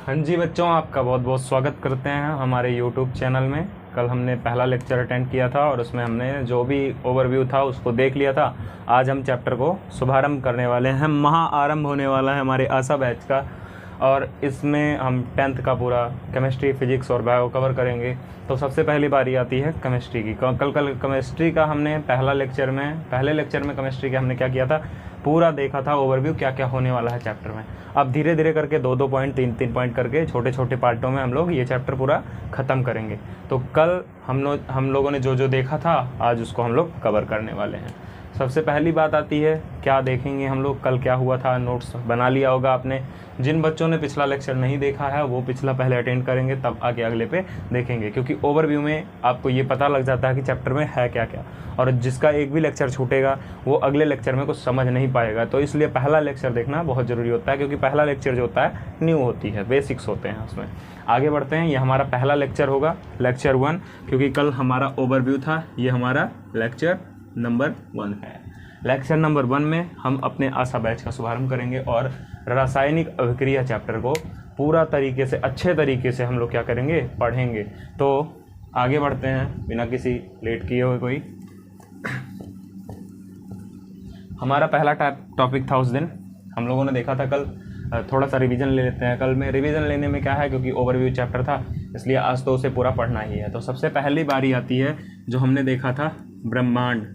हाँ जी बच्चों, आपका बहुत बहुत स्वागत करते हैं हमारे यूट्यूब चैनल में। कल हमने पहला लेक्चर अटेंड किया था और उसमें हमने जो भी ओवरव्यू था उसको देख लिया था। आज हम चैप्टर को शुभारंभ करने वाले हैं। महाआरंभ होने वाला है हमारे आशा बैच का और इसमें हम 10th का पूरा केमिस्ट्री, फिजिक्स और बायो कवर करेंगे। तो सबसे पहली बारी आती है केमिस्ट्री की। कल केमिस्ट्री का हमने पहले लेक्चर में केमिस्ट्री के हमने क्या किया था, पूरा देखा था ओवरव्यू, क्या क्या होने वाला है चैप्टर में। अब धीरे धीरे करके 2-2 पॉइंट, 3-3 पॉइंट करके छोटे छोटे पार्टों में हम लोग ये चैप्टर पूरा ख़त्म करेंगे। तो कल हम लोगों ने जो जो देखा था आज उसको हम लोग कवर करने वाले हैं। सबसे पहली बात आती है क्या देखेंगे हम लोग, कल क्या हुआ था। नोट्स बना लिया होगा आपने। जिन बच्चों ने पिछला लेक्चर नहीं देखा है वो पिछला पहले अटेंड करेंगे, तब आगे अगले पे देखेंगे, क्योंकि ओवरव्यू में आपको ये पता लग जाता है कि चैप्टर में है क्या क्या। और जिसका एक भी लेक्चर छूटेगा वो अगले लेक्चर में कुछ समझ नहीं पाएगा। तो इसलिए पहला लेक्चर देखना बहुत ज़रूरी होता है, क्योंकि पहला लेक्चर जो होता है न्यू होती है, बेसिक्स होते हैं उसमें। आगे बढ़ते हैं, ये हमारा पहला लेक्चर होगा, लेक्चर 1, क्योंकि कल हमारा ओवरव्यू था। ये हमारा लेक्चर नंबर 1 है। लेक्चर नंबर 1 में हम अपने आशा बैच का शुभारंभ करेंगे और रासायनिक अभिक्रिया चैप्टर को पूरा तरीके से, अच्छे तरीके से हम लोग क्या करेंगे, पढ़ेंगे। तो आगे बढ़ते हैं बिना किसी लेट किए हुए। कोई हमारा पहला टॉपिक था उस दिन हम लोगों ने देखा था कल। थोड़ा सा रिवीजन ले लेते हैं। कल में रिवीजन लेने में क्या है, क्योंकि ओवरव्यू चैप्टर था इसलिए आज तो उसे पूरा पढ़ना ही है। तो सबसे पहली बारी आती है जो हमने देखा था ब्रह्मांड।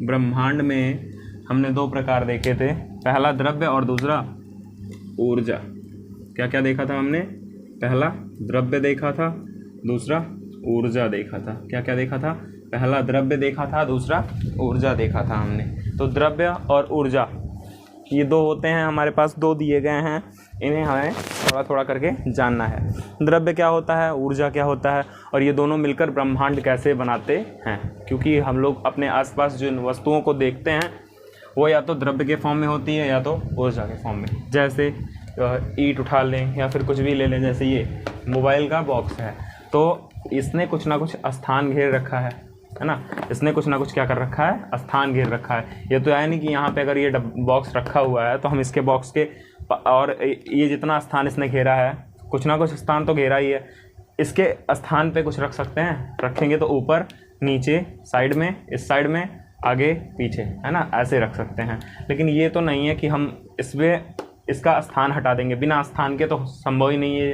ब्रह्मांड में हमने 2 प्रकार देखे थे, पहला द्रव्य और दूसरा ऊर्जा। क्या क्या देखा था हमने, पहला द्रव्य देखा था, दूसरा ऊर्जा देखा था। क्या क्या देखा था, पहला द्रव्य देखा था, दूसरा ऊर्जा देखा था हमने। तो द्रव्य और ऊर्जा ये 2 होते हैं हमारे पास, 2 दिए गए हैं, इन्हें हमें थोड़ा थोड़ा करके जानना है। द्रव्य क्या होता है, ऊर्जा क्या होता है, और ये दोनों मिलकर ब्रह्मांड कैसे बनाते हैं। क्योंकि हम लोग अपने आसपास जिन वस्तुओं को देखते हैं वो या तो द्रव्य के फॉर्म में होती है या तो ऊर्जा के फॉर्म में। जैसे ईंट उठा लें या फिर कुछ भी ले लें, जैसे ये मोबाइल का बॉक्स है, तो इसने कुछ ना कुछ स्थान घेर रखा है ना। इसने कुछ ना कुछ क्या कर रखा है, स्थान घेर रखा है। ये तो है नहीं कि यहाँ पे अगर ये बॉक्स रखा हुआ है तो हम इसके बॉक्स के और ये जितना स्थान इसने घेरा है, कुछ ना कुछ स्थान तो घेरा ही है, इसके स्थान पे कुछ रख सकते हैं। रखेंगे तो ऊपर, नीचे, साइड में, इस साइड में, आगे, पीछे, है ना, ऐसे रख सकते हैं। लेकिन ये तो नहीं है कि हम इसमें इसका स्थान हटा देंगे। बिना स्थान के तो संभव ही नहीं है,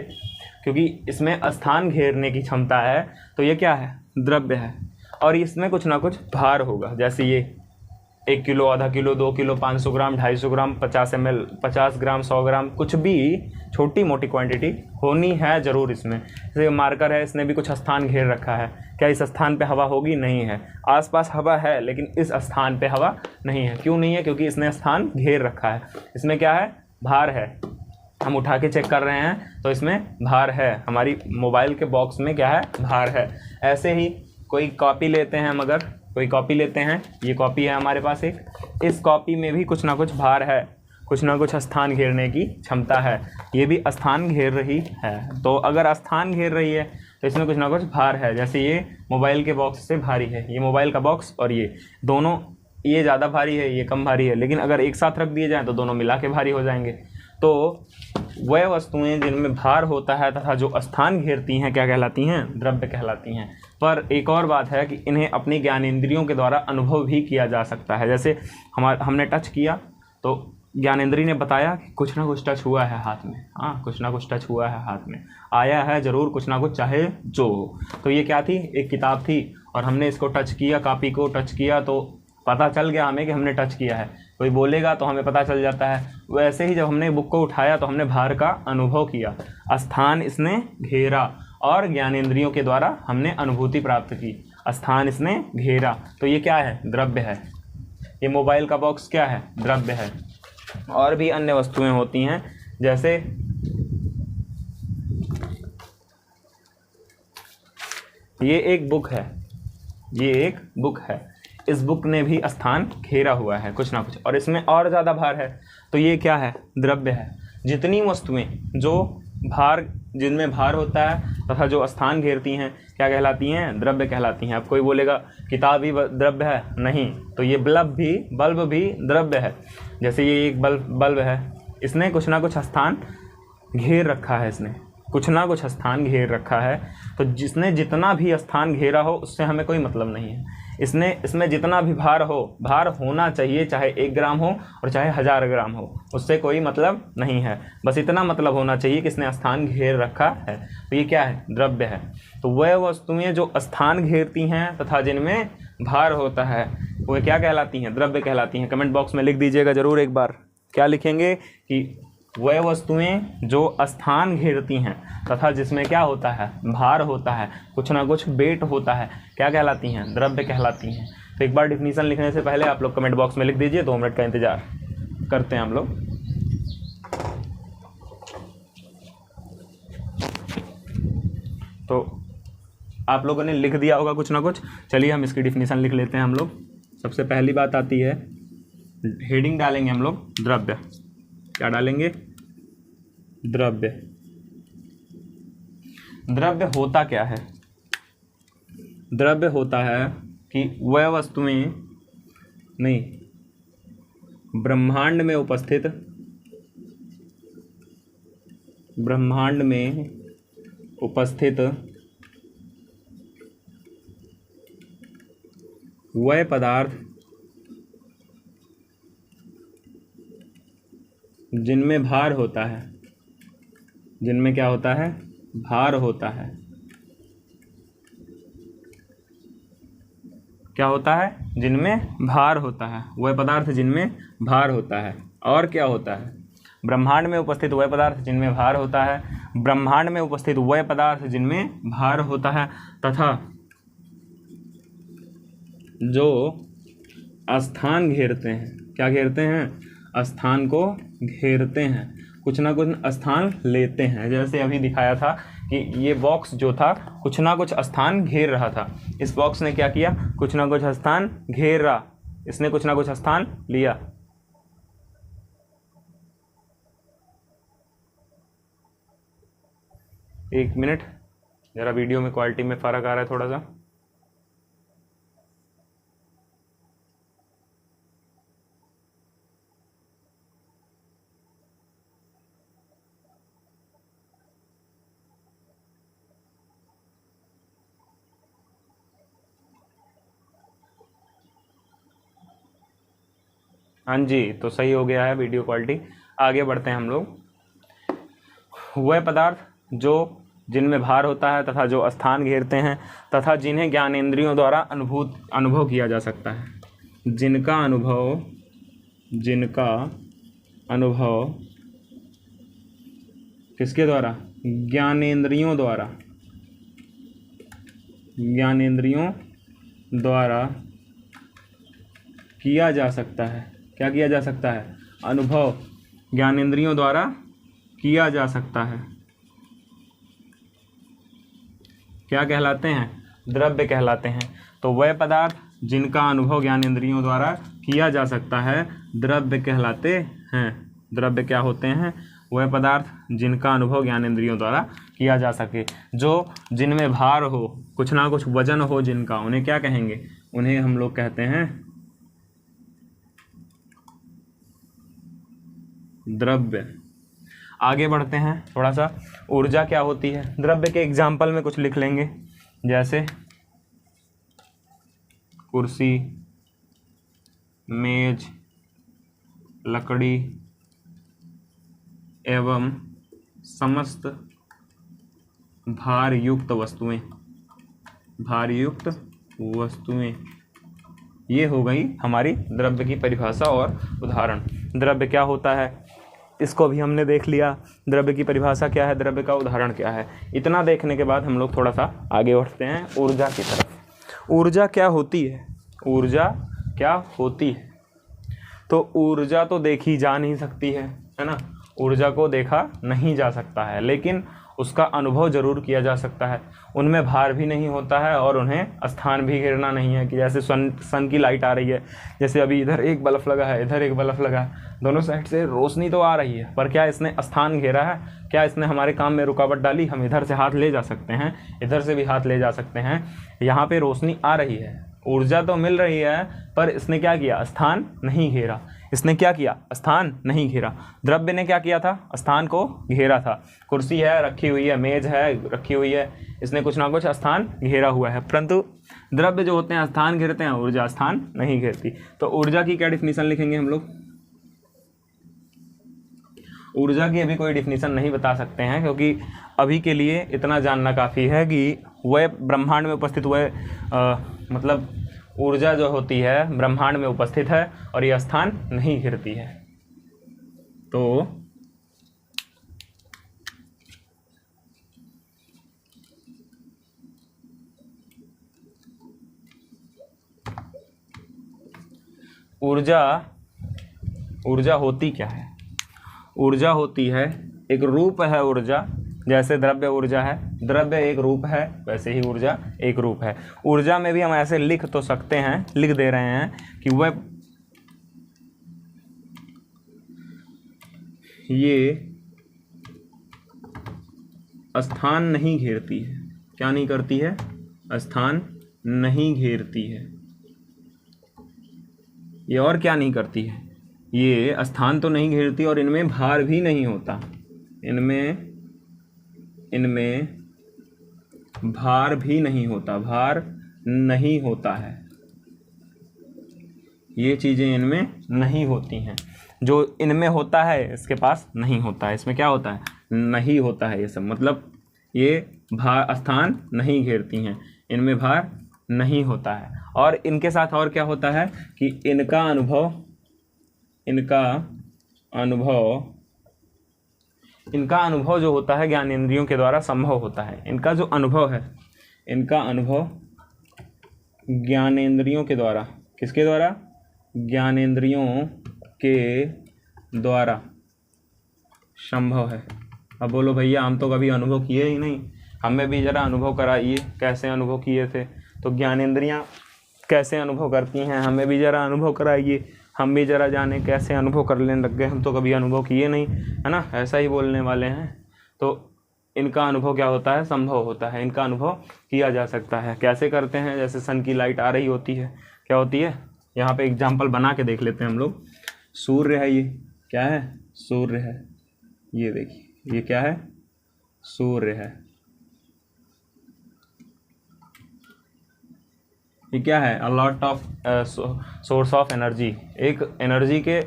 क्योंकि इसमें स्थान घेरने की क्षमता है। तो ये क्या है, द्रव्य है, और इसमें कुछ ना कुछ भार होगा। जैसे ये 1 किलो, आधा किलो, 2 किलो, 500 ग्राम, 250 ग्राम, 50 ml, 50 ग्राम, 100 ग्राम, कुछ भी छोटी मोटी क्वांटिटी होनी है ज़रूर इसमें। जैसे मार्कर है, इसने भी कुछ स्थान घेर रखा है। क्या इस स्थान पे हवा होगी, नहीं है। आसपास हवा है लेकिन इस स्थान पे हवा नहीं है। क्यों नहीं है, क्योंकि इसने स्थान घेर रखा है। इसमें क्या है, भार है। हम उठा के चेक कर रहे हैं तो इसमें भार है। हमारी मोबाइल के बॉक्स में क्या है, भार है। ऐसे ही कोई कॉपी लेते हैं, मगर कोई कॉपी लेते हैं, ये कॉपी है हमारे पास एक, इस कॉपी में भी कुछ ना कुछ भार है, कुछ ना कुछ स्थान घेरने की क्षमता है। ये भी स्थान घेर रही है। तो अगर स्थान घेर रही है तो इसमें कुछ ना कुछ भार है। जैसे ये मोबाइल के बॉक्स से भारी है, ये मोबाइल का बॉक्स और ये दोनों, ये ज़्यादा भारी है, ये कम भारी है, लेकिन अगर एक साथ रख दिए जाएँ तो दोनों मिला के भारी हो जाएंगे। तो वह वस्तुएं जिनमें भार होता है तथा जो स्थान घेरती हैं क्या कहलाती हैं, द्रव्य कहलाती हैं। पर एक और बात है कि इन्हें अपनी ज्ञानेंद्रियों के द्वारा अनुभव भी किया जा सकता है। जैसे हमने टच किया तो ज्ञानेंद्रिय ने बताया कि कुछ ना कुछ टच हुआ है हाथ में, हाँ कुछ ना कुछ टच हुआ है हाथ में, आया है ज़रूर कुछ ना कुछ, चाहे जो हो। तो ये क्या थी, एक किताब थी और हमने इसको टच किया, कॉपी को टच किया, तो पता चल गया हमें कि हमने टच किया है। कोई बोलेगा तो हमें पता चल जाता है। वैसे ही जब हमने बुक को उठाया तो हमने भार का अनुभव किया, स्थान इसने घेरा और ज्ञानेंद्रियों के द्वारा हमने अनुभूति प्राप्त की। स्थान इसने घेरा, तो ये क्या है, द्रव्य है। ये मोबाइल का बॉक्स क्या है, द्रव्य है। और भी अन्य वस्तुएं होती हैं, जैसे ये एक बुक है, ये एक बुक है, इस बुक ने भी स्थान घेरा हुआ है कुछ ना कुछ, और इसमें और ज़्यादा भार है। तो ये क्या है, द्रव्य है। जितनी वस्तुएं जो भार, जिनमें भार होता है तथा जो स्थान घेरती हैं क्या कहलाती हैं, द्रव्य कहलाती हैं। अब कोई बोलेगा किताब भी द्रव्य है, नहीं। तो ये बल्ब भी द्रव्य है। जैसे ये एक बल्ब है, इसने कुछ ना कुछ स्थान घेर रखा है, इसने कुछ ना कुछ स्थान घेर रखा है। तो जिसने जितना भी स्थान घेरा हो उससे हमें कोई मतलब नहीं है। इसमें जितना भी भार हो, भार होना चाहिए, चाहे 1 ग्राम हो और चाहे 1000 ग्राम हो, उससे कोई मतलब नहीं है। बस इतना मतलब होना चाहिए कि इसने स्थान घेर रखा है। तो ये क्या है? द्रव्य है। तो वह वस्तुएं जो स्थान घेरती हैं तथा जिनमें भार होता है वो क्या कहलाती हैं? द्रव्य कहलाती हैं। कमेंट बॉक्स में लिख दीजिएगा ज़रूर एक बार। क्या लिखेंगे? कि वह वस्तुएं जो स्थान घेरती हैं तथा जिसमें क्या होता है? भार होता है, कुछ ना कुछ वेट होता है, क्या कहलाती हैं? द्रव्य कहलाती हैं। तो एक बार डिफिनीशन लिखने से पहले आप लोग कमेंट बॉक्स में लिख दीजिए। 2 मिनट का इंतज़ार करते हैं हम लोग। तो आप लोगों ने लिख दिया होगा कुछ ना कुछ। चलिए हम इसकी डिफिनीशन लिख लेते हैं हम लोग। सबसे पहली बात आती है, हेडिंग डालेंगे हम लोग द्रव्य। क्या डालेंगे? द्रव्य। द्रव्य होता क्या है? द्रव्य होता है कि वह वस्तुएं नहीं, ब्रह्मांड में उपस्थित वह पदार्थ जिनमें भार होता है, जिनमें क्या होता है? भार होता है। क्या होता है? जिनमें भार होता है। वह पदार्थ जिनमें भार होता है। और क्या होता है? ब्रह्मांड में उपस्थित वह पदार्थ जिनमें भार होता है, ब्रह्मांड में उपस्थित वह पदार्थ जिनमें भार होता है तथा जो स्थान घेरते हैं। क्या घेरते हैं? स्थान को घेरते हैं, कुछ ना कुछ स्थान लेते हैं। जैसे अभी दिखाया था कि ये बॉक्स जो था कुछ ना कुछ स्थान घेर रहा था। इस बॉक्स ने क्या किया? कुछ ना कुछ स्थान घेरा, इसने कुछ ना कुछ स्थान लिया। एक मिनट, ज़रा वीडियो में क्वालिटी में फ़र्क आ रहा है थोड़ा सा। हाँ जी, तो सही हो गया है वीडियो क्वालिटी। आगे बढ़ते हैं हम लोग। वह पदार्थ जो जिनमें भार होता है तथा जो स्थान घेरते हैं तथा जिन्हें ज्ञानेंद्रियों द्वारा अनुभव किया जा सकता है। जिनका अनुभव किसके द्वारा? ज्ञानेंद्रियों द्वारा किया जा सकता है। क्या किया जा सकता है? अनुभव ज्ञानेंद्रियों द्वारा किया जा सकता है। क्या कहलाते हैं? द्रव्य कहलाते हैं। तो वह पदार्थ जिनका अनुभव ज्ञानेंद्रियों द्वारा किया जा सकता है द्रव्य कहलाते हैं। द्रव्य क्या होते हैं? वह पदार्थ जिनका अनुभव ज्ञानेंद्रियों द्वारा किया जा सके, जो जिनमें भार हो, कुछ ना कुछ वजन हो जिनका, उन्हें क्या कहेंगे? उन्हें हम लोग कहते हैं द्रव्य। आगे बढ़ते हैं थोड़ा सा। ऊर्जा क्या होती है? द्रव्य के एग्जाम्पल में कुछ लिख लेंगे, जैसे कुर्सी, मेज, लकड़ी एवं समस्त भारयुक्त वस्तुएं। ये हो गई हमारी द्रव्य की परिभाषा और उदाहरण। द्रव्य क्या होता है इसको भी हमने देख लिया। द्रव्य की परिभाषा क्या है, द्रव्य का उदाहरण क्या है। इतना देखने के बाद हम लोग थोड़ा सा आगे बढ़ते हैं ऊर्जा की तरफ। ऊर्जा क्या होती है? ऊर्जा क्या होती है? तो ऊर्जा तो देखी जा नहीं सकती है ना। ऊर्जा को देखा नहीं जा सकता है, लेकिन उसका अनुभव जरूर किया जा सकता है। उनमें भार भी नहीं होता है और उन्हें स्थान भी घेरना नहीं है। कि जैसे सन की लाइट आ रही है, जैसे अभी इधर एक बल्ब लगा है, इधर एक बल्ब लगा है, दोनों साइड से रोशनी तो आ रही है, पर क्या इसने स्थान घेरा है? क्या इसने हमारे काम में रुकावट डाली? हम इधर से हाथ ले जा सकते हैं, इधर से भी हाथ ले जा सकते हैं। यहाँ पे रोशनी आ रही है, ऊर्जा तो मिल रही है, पर इसने क्या किया? स्थान नहीं घेरा। इसने क्या किया, स्थान नहीं घेरा। द्रव्य ने क्या किया था, स्थान को घेरा था। कुर्सी है रखी हुई है, मेज है रखी हुई है, इसने कुछ ना कुछ स्थान घेरा हुआ है। परंतु द्रव्य जो होते हैं स्थान घेरते हैं, ऊर्जा स्थान नहीं घेरती। तो ऊर्जा की क्या डिफिनीशन लिखेंगे हम लोग? ऊर्जा की अभी कोई डिफिनीशन नहीं बता सकते हैं, क्योंकि अभी के लिए इतना जानना काफ़ी है कि वह ब्रह्मांड में उपस्थित वह मतलब ऊर्जा जो होती है ब्रह्मांड में उपस्थित है और यह स्थान नहीं घेरती है। तो ऊर्जा होती क्या है? ऊर्जा होती है, एक रूप है ऊर्जा। जैसे द्रव्य ऊर्जा है, द्रव्य एक रूप है, वैसे ही ऊर्जा एक रूप है। ऊर्जा में भी हम ऐसे लिख तो सकते हैं, लिख दे रहे हैं कि वह ये स्थान नहीं घेरती है। क्या नहीं करती है? स्थान नहीं घेरती है। ये और क्या नहीं करती है? ये स्थान तो नहीं घेरती और इनमें भार भी नहीं होता। इनमें भार भी नहीं होता, भार नहीं होता है। ये चीज़ें इनमें नहीं होती हैं। जो इनमें होता है इसके पास नहीं होता है। इसमें क्या होता है? नहीं होता है। ये सब मतलब ये भार स्थान नहीं घेरती हैं, इनमें भार नहीं होता है। और इनके साथ और क्या होता है कि इनका अनुभव जो होता है ज्ञानेंद्रियों के द्वारा संभव होता है। इनका जो अनुभव है, इनका अनुभव ज्ञानेंद्रियों के द्वारा, किसके द्वारा? ज्ञानेंद्रियों के द्वारा संभव है। अब बोलो भैया हम तो कभी अनुभव किए ही नहीं, हमें भी ज़रा अनुभव कराइए, कैसे अनुभव किए थे? तो ज्ञानेंद्रियाँ कैसे अनुभव करती हैं, हमें भी ज़रा अनुभव कराइए, हम भी ज़रा जाने कैसे अनुभव कर लेने लग गए, हम तो कभी अनुभव किए नहीं, है ना? ऐसा ही बोलने वाले हैं। तो इनका अनुभव क्या होता है? संभव होता है। इनका अनुभव किया जा सकता है। कैसे करते हैं? जैसे सन की लाइट आ रही होती है, क्या होती है? यहाँ पे एग्जाम्पल बना के देख लेते हैं हम लोग। सूर्य है, ये क्या है? सूर्य है। ये देखिए, ये क्या है? सूर्य है। ये क्या है? A lot of source of energy. एक एनर्जी के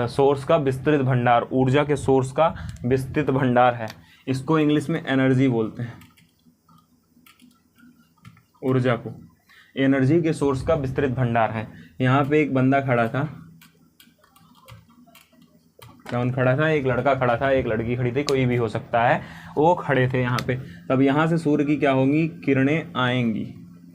सोर्स का विस्तृत भंडार, ऊर्जा के सोर्स का विस्तृत भंडार है। इसको इंग्लिश में एनर्जी बोलते हैं। ऊर्जा को एनर्जी के सोर्स का विस्तृत भंडार है। यहाँ पे एक बंदा खड़ा था, कौन खड़ा था? एक लड़का खड़ा था, एक लड़की खड़ी थी, कोई भी हो सकता है। वो खड़े थे यहाँ पे। तब यहाँ से सूर्य की क्या होंगी? किरणें आएंगी,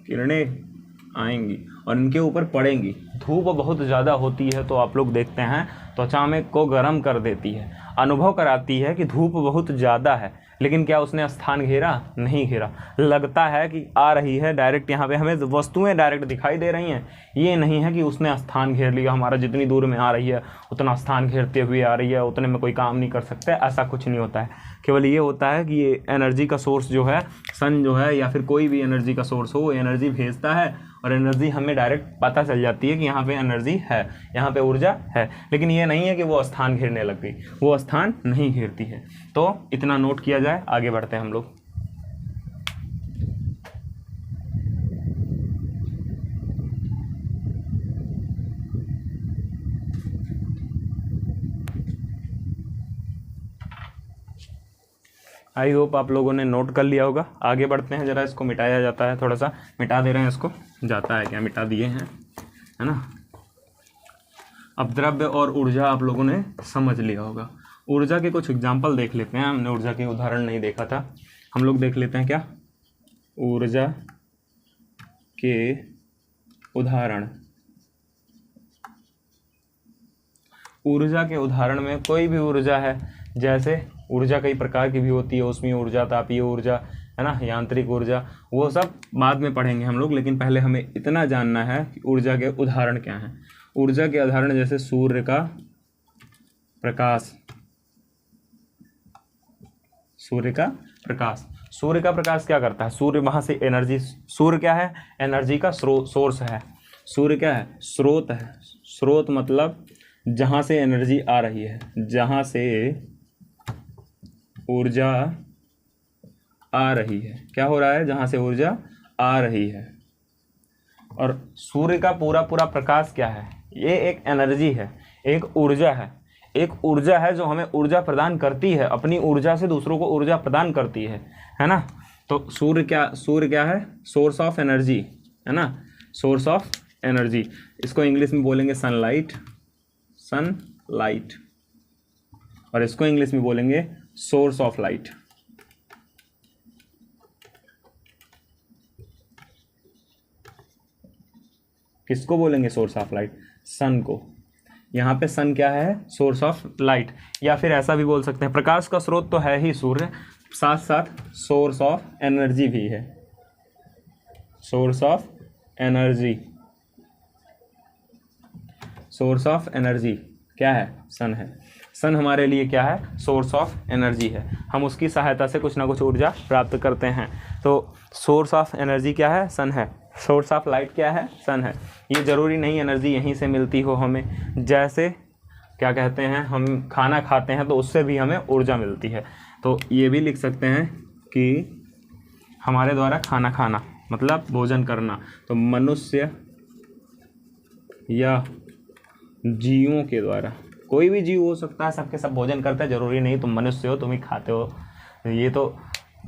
किरणें आएंगी और इनके ऊपर पड़ेंगी। धूप बहुत ज़्यादा होती है तो आप लोग देखते हैं त्वचा में को गर्म कर देती है, अनुभव कराती है कि धूप बहुत ज़्यादा है। लेकिन क्या उसने स्थान घेरा? नहीं घेरा। लगता है कि आ रही है डायरेक्ट, यहाँ पे हमें वस्तुएं डायरेक्ट दिखाई दे रही हैं। ये नहीं है कि उसने स्थान घेर लिया, हमारा जितनी दूर में आ रही है उतना स्थान घेरते हुए आ रही है, उतने में कोई काम नहीं कर सकते। ऐसा कुछ नहीं होता है। केवल ये होता है कि ये एनर्जी का सोर्स जो है, सन जो है या फिर कोई भी एनर्जी का सोर्स हो, वो एनर्जी भेजता है और एनर्जी हमें डायरेक्ट पता चल जाती है कि यहाँ पे एनर्जी है, यहाँ पे ऊर्जा है। लेकिन ये नहीं है कि वो स्थान घेरने लग गई, वो स्थान नहीं घेरती है। तो इतना नोट किया जाए, आगे बढ़ते हैं हम लोग। आई होप आप लोगों ने नोट कर लिया होगा। आगे बढ़ते हैं, ज़रा इसको मिटाया जाता है, थोड़ा सा मिटा दे रहे हैं इसको, जाता है क्या? मिटा दिए हैं, है ना? अब द्रव्य और ऊर्जा आप लोगों ने समझ लिया होगा। ऊर्जा के कुछ एग्जाम्पल देख लेते हैं। हमने ऊर्जा के उदाहरण नहीं देखा था, हम लोग देख लेते हैं क्या? ऊर्जा के उदाहरण। ऊर्जा के उदाहरण में कोई भी ऊर्जा है, जैसे ऊर्जा कई प्रकार की भी होती है, उसमें ऊर्जा, तापीय ऊर्जा, है ना, यांत्रिक ऊर्जा, वो सब बाद में पढ़ेंगे हम लोग। लेकिन पहले हमें इतना जानना है कि ऊर्जा के उदाहरण क्या हैं। ऊर्जा के उदाहरण जैसे सूर्य का प्रकाश, सूर्य का प्रकाश। सूर्य का प्रकाश क्या करता है? सूर्य वहाँ से एनर्जी, सूर्य क्या है? एनर्जी का सोर्स है। सूर्य क्या है? स्रोत है। स्रोत मतलब जहाँ से एनर्जी आ रही है, जहाँ से ऊर्जा आ रही है, क्या हो रहा है, जहाँ से ऊर्जा आ रही है। और सूर्य का पूरा पूरा प्रकाश क्या है, ये एक एनर्जी है, एक ऊर्जा है, एक ऊर्जा है जो हमें ऊर्जा प्रदान करती है, अपनी ऊर्जा से दूसरों को ऊर्जा प्रदान करती है ना। तो सूर्य क्या है, सोर्स ऑफ एनर्जी, है ना, सोर्स ऑफ एनर्जी। इसको इंग्लिश में बोलेंगे सनलाइट, और इसको इंग्लिश में बोलेंगे सोर्स ऑफ लाइट। किसको बोलेंगे सोर्स ऑफ लाइट, सन को। यहाँ पे सन क्या है, सोर्स ऑफ लाइट, या फिर ऐसा भी बोल सकते हैं प्रकाश का स्रोत तो है ही सूर्य, साथ साथ सोर्स ऑफ एनर्जी भी है, source of energy. Source of energy क्या है, सन है। सन हमारे लिए क्या है, सोर्स ऑफ एनर्जी है, हम उसकी सहायता से कुछ ना कुछ ऊर्जा प्राप्त करते हैं। तो सोर्स ऑफ एनर्जी क्या है, सन है। सोर्स ऑफ लाइट क्या है, सन है। ये ज़रूरी नहीं एनर्जी यहीं से मिलती हो हमें, जैसे क्या कहते हैं, हम खाना खाते हैं तो उससे भी हमें ऊर्जा मिलती है। तो ये भी लिख सकते हैं कि हमारे द्वारा खाना खाना मतलब भोजन करना, तो मनुष्य या जीवों के द्वारा, कोई भी जीव हो सकता है, सबके सब भोजन करते हैं, ज़रूरी नहीं तुम मनुष्य हो तुम ही खाते हो, ये तो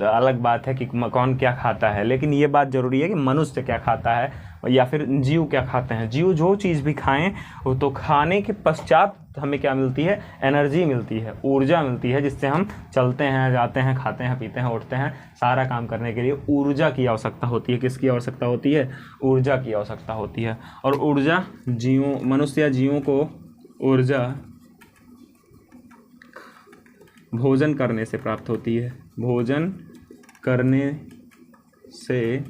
अलग बात है कि कौन क्या खाता है, लेकिन ये बात ज़रूरी है कि मनुष्य क्या खाता है या फिर जीव क्या खाते हैं। जीव जो चीज़ भी खाएं वो तो खाने के पश्चात हमें क्या मिलती है, एनर्जी मिलती है, ऊर्जा मिलती है, जिससे हम चलते हैं, जाते हैं, खाते हैं, पीते हैं, उठते हैं। सारा काम करने के लिए ऊर्जा की आवश्यकता होती है। किसकी आवश्यकता होती है, ऊर्जा की आवश्यकता होती है। और ऊर्जा जीवों, मनुष्य या जीवों को ऊर्जा भोजन करने से प्राप्त होती है, भोजन करने से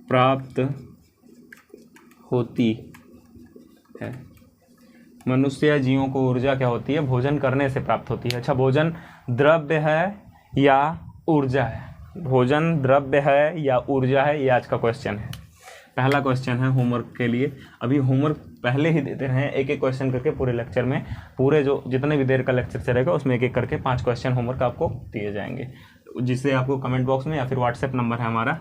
प्राप्त होती है। मनुष्य या जीवों को ऊर्जा क्या होती है, भोजन करने से प्राप्त होती है। अच्छा, भोजन द्रव्य है या ऊर्जा है, भोजन द्रव्य है या ऊर्जा है, ये आज का क्वेश्चन है। पहला क्वेश्चन है होमवर्क के लिए। अभी होमवर्क पहले ही देते हैं, एक एक क्वेश्चन करके पूरे लेक्चर में, पूरे जो जितने भी देर का लेक्चर चलेगा उसमें एक एक करके 5 क्वेश्चन होमवर्क आपको दिए जाएंगे, जिससे आपको कमेंट बॉक्स में या फिर व्हाट्सएप नंबर है हमारा,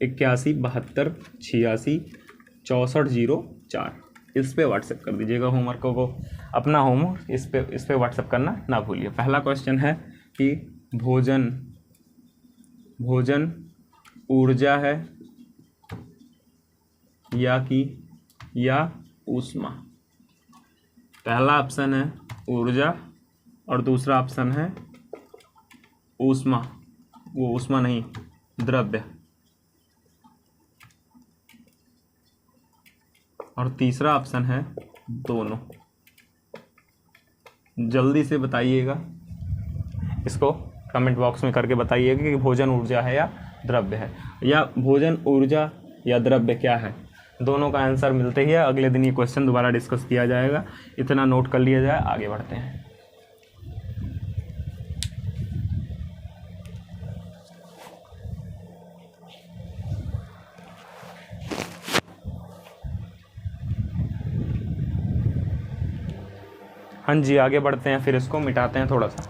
इक्यासी 72 86 6404, इस पे व्हाट्सएप कर दीजिएगा होमवर्क को। अपना होमवर्क इस पे व्हाट्सएप करना ना भूलिए। पहला क्वेश्चन है कि भोजन ऊर्जा है या ऊष्मा। पहला ऑप्शन है ऊर्जा और दूसरा ऑप्शन है ऊष्मा, वो ऊष्मा नहीं, द्रव्य। और तीसरा ऑप्शन है दोनों। जल्दी से बताइएगा, इसको कमेंट बॉक्स में करके बताइएगा कि भोजन ऊर्जा है या द्रव्य है, या भोजन ऊर्जा या द्रव्य क्या है। दोनों का आंसर मिलते ही है, अगले दिन ये क्वेश्चन दोबारा डिस्कस किया जाएगा। इतना नोट कर लिया जाए, आगे बढ़ते हैं। हाँ जी, आगे बढ़ते हैं, फिर इसको मिटाते हैं थोड़ा सा।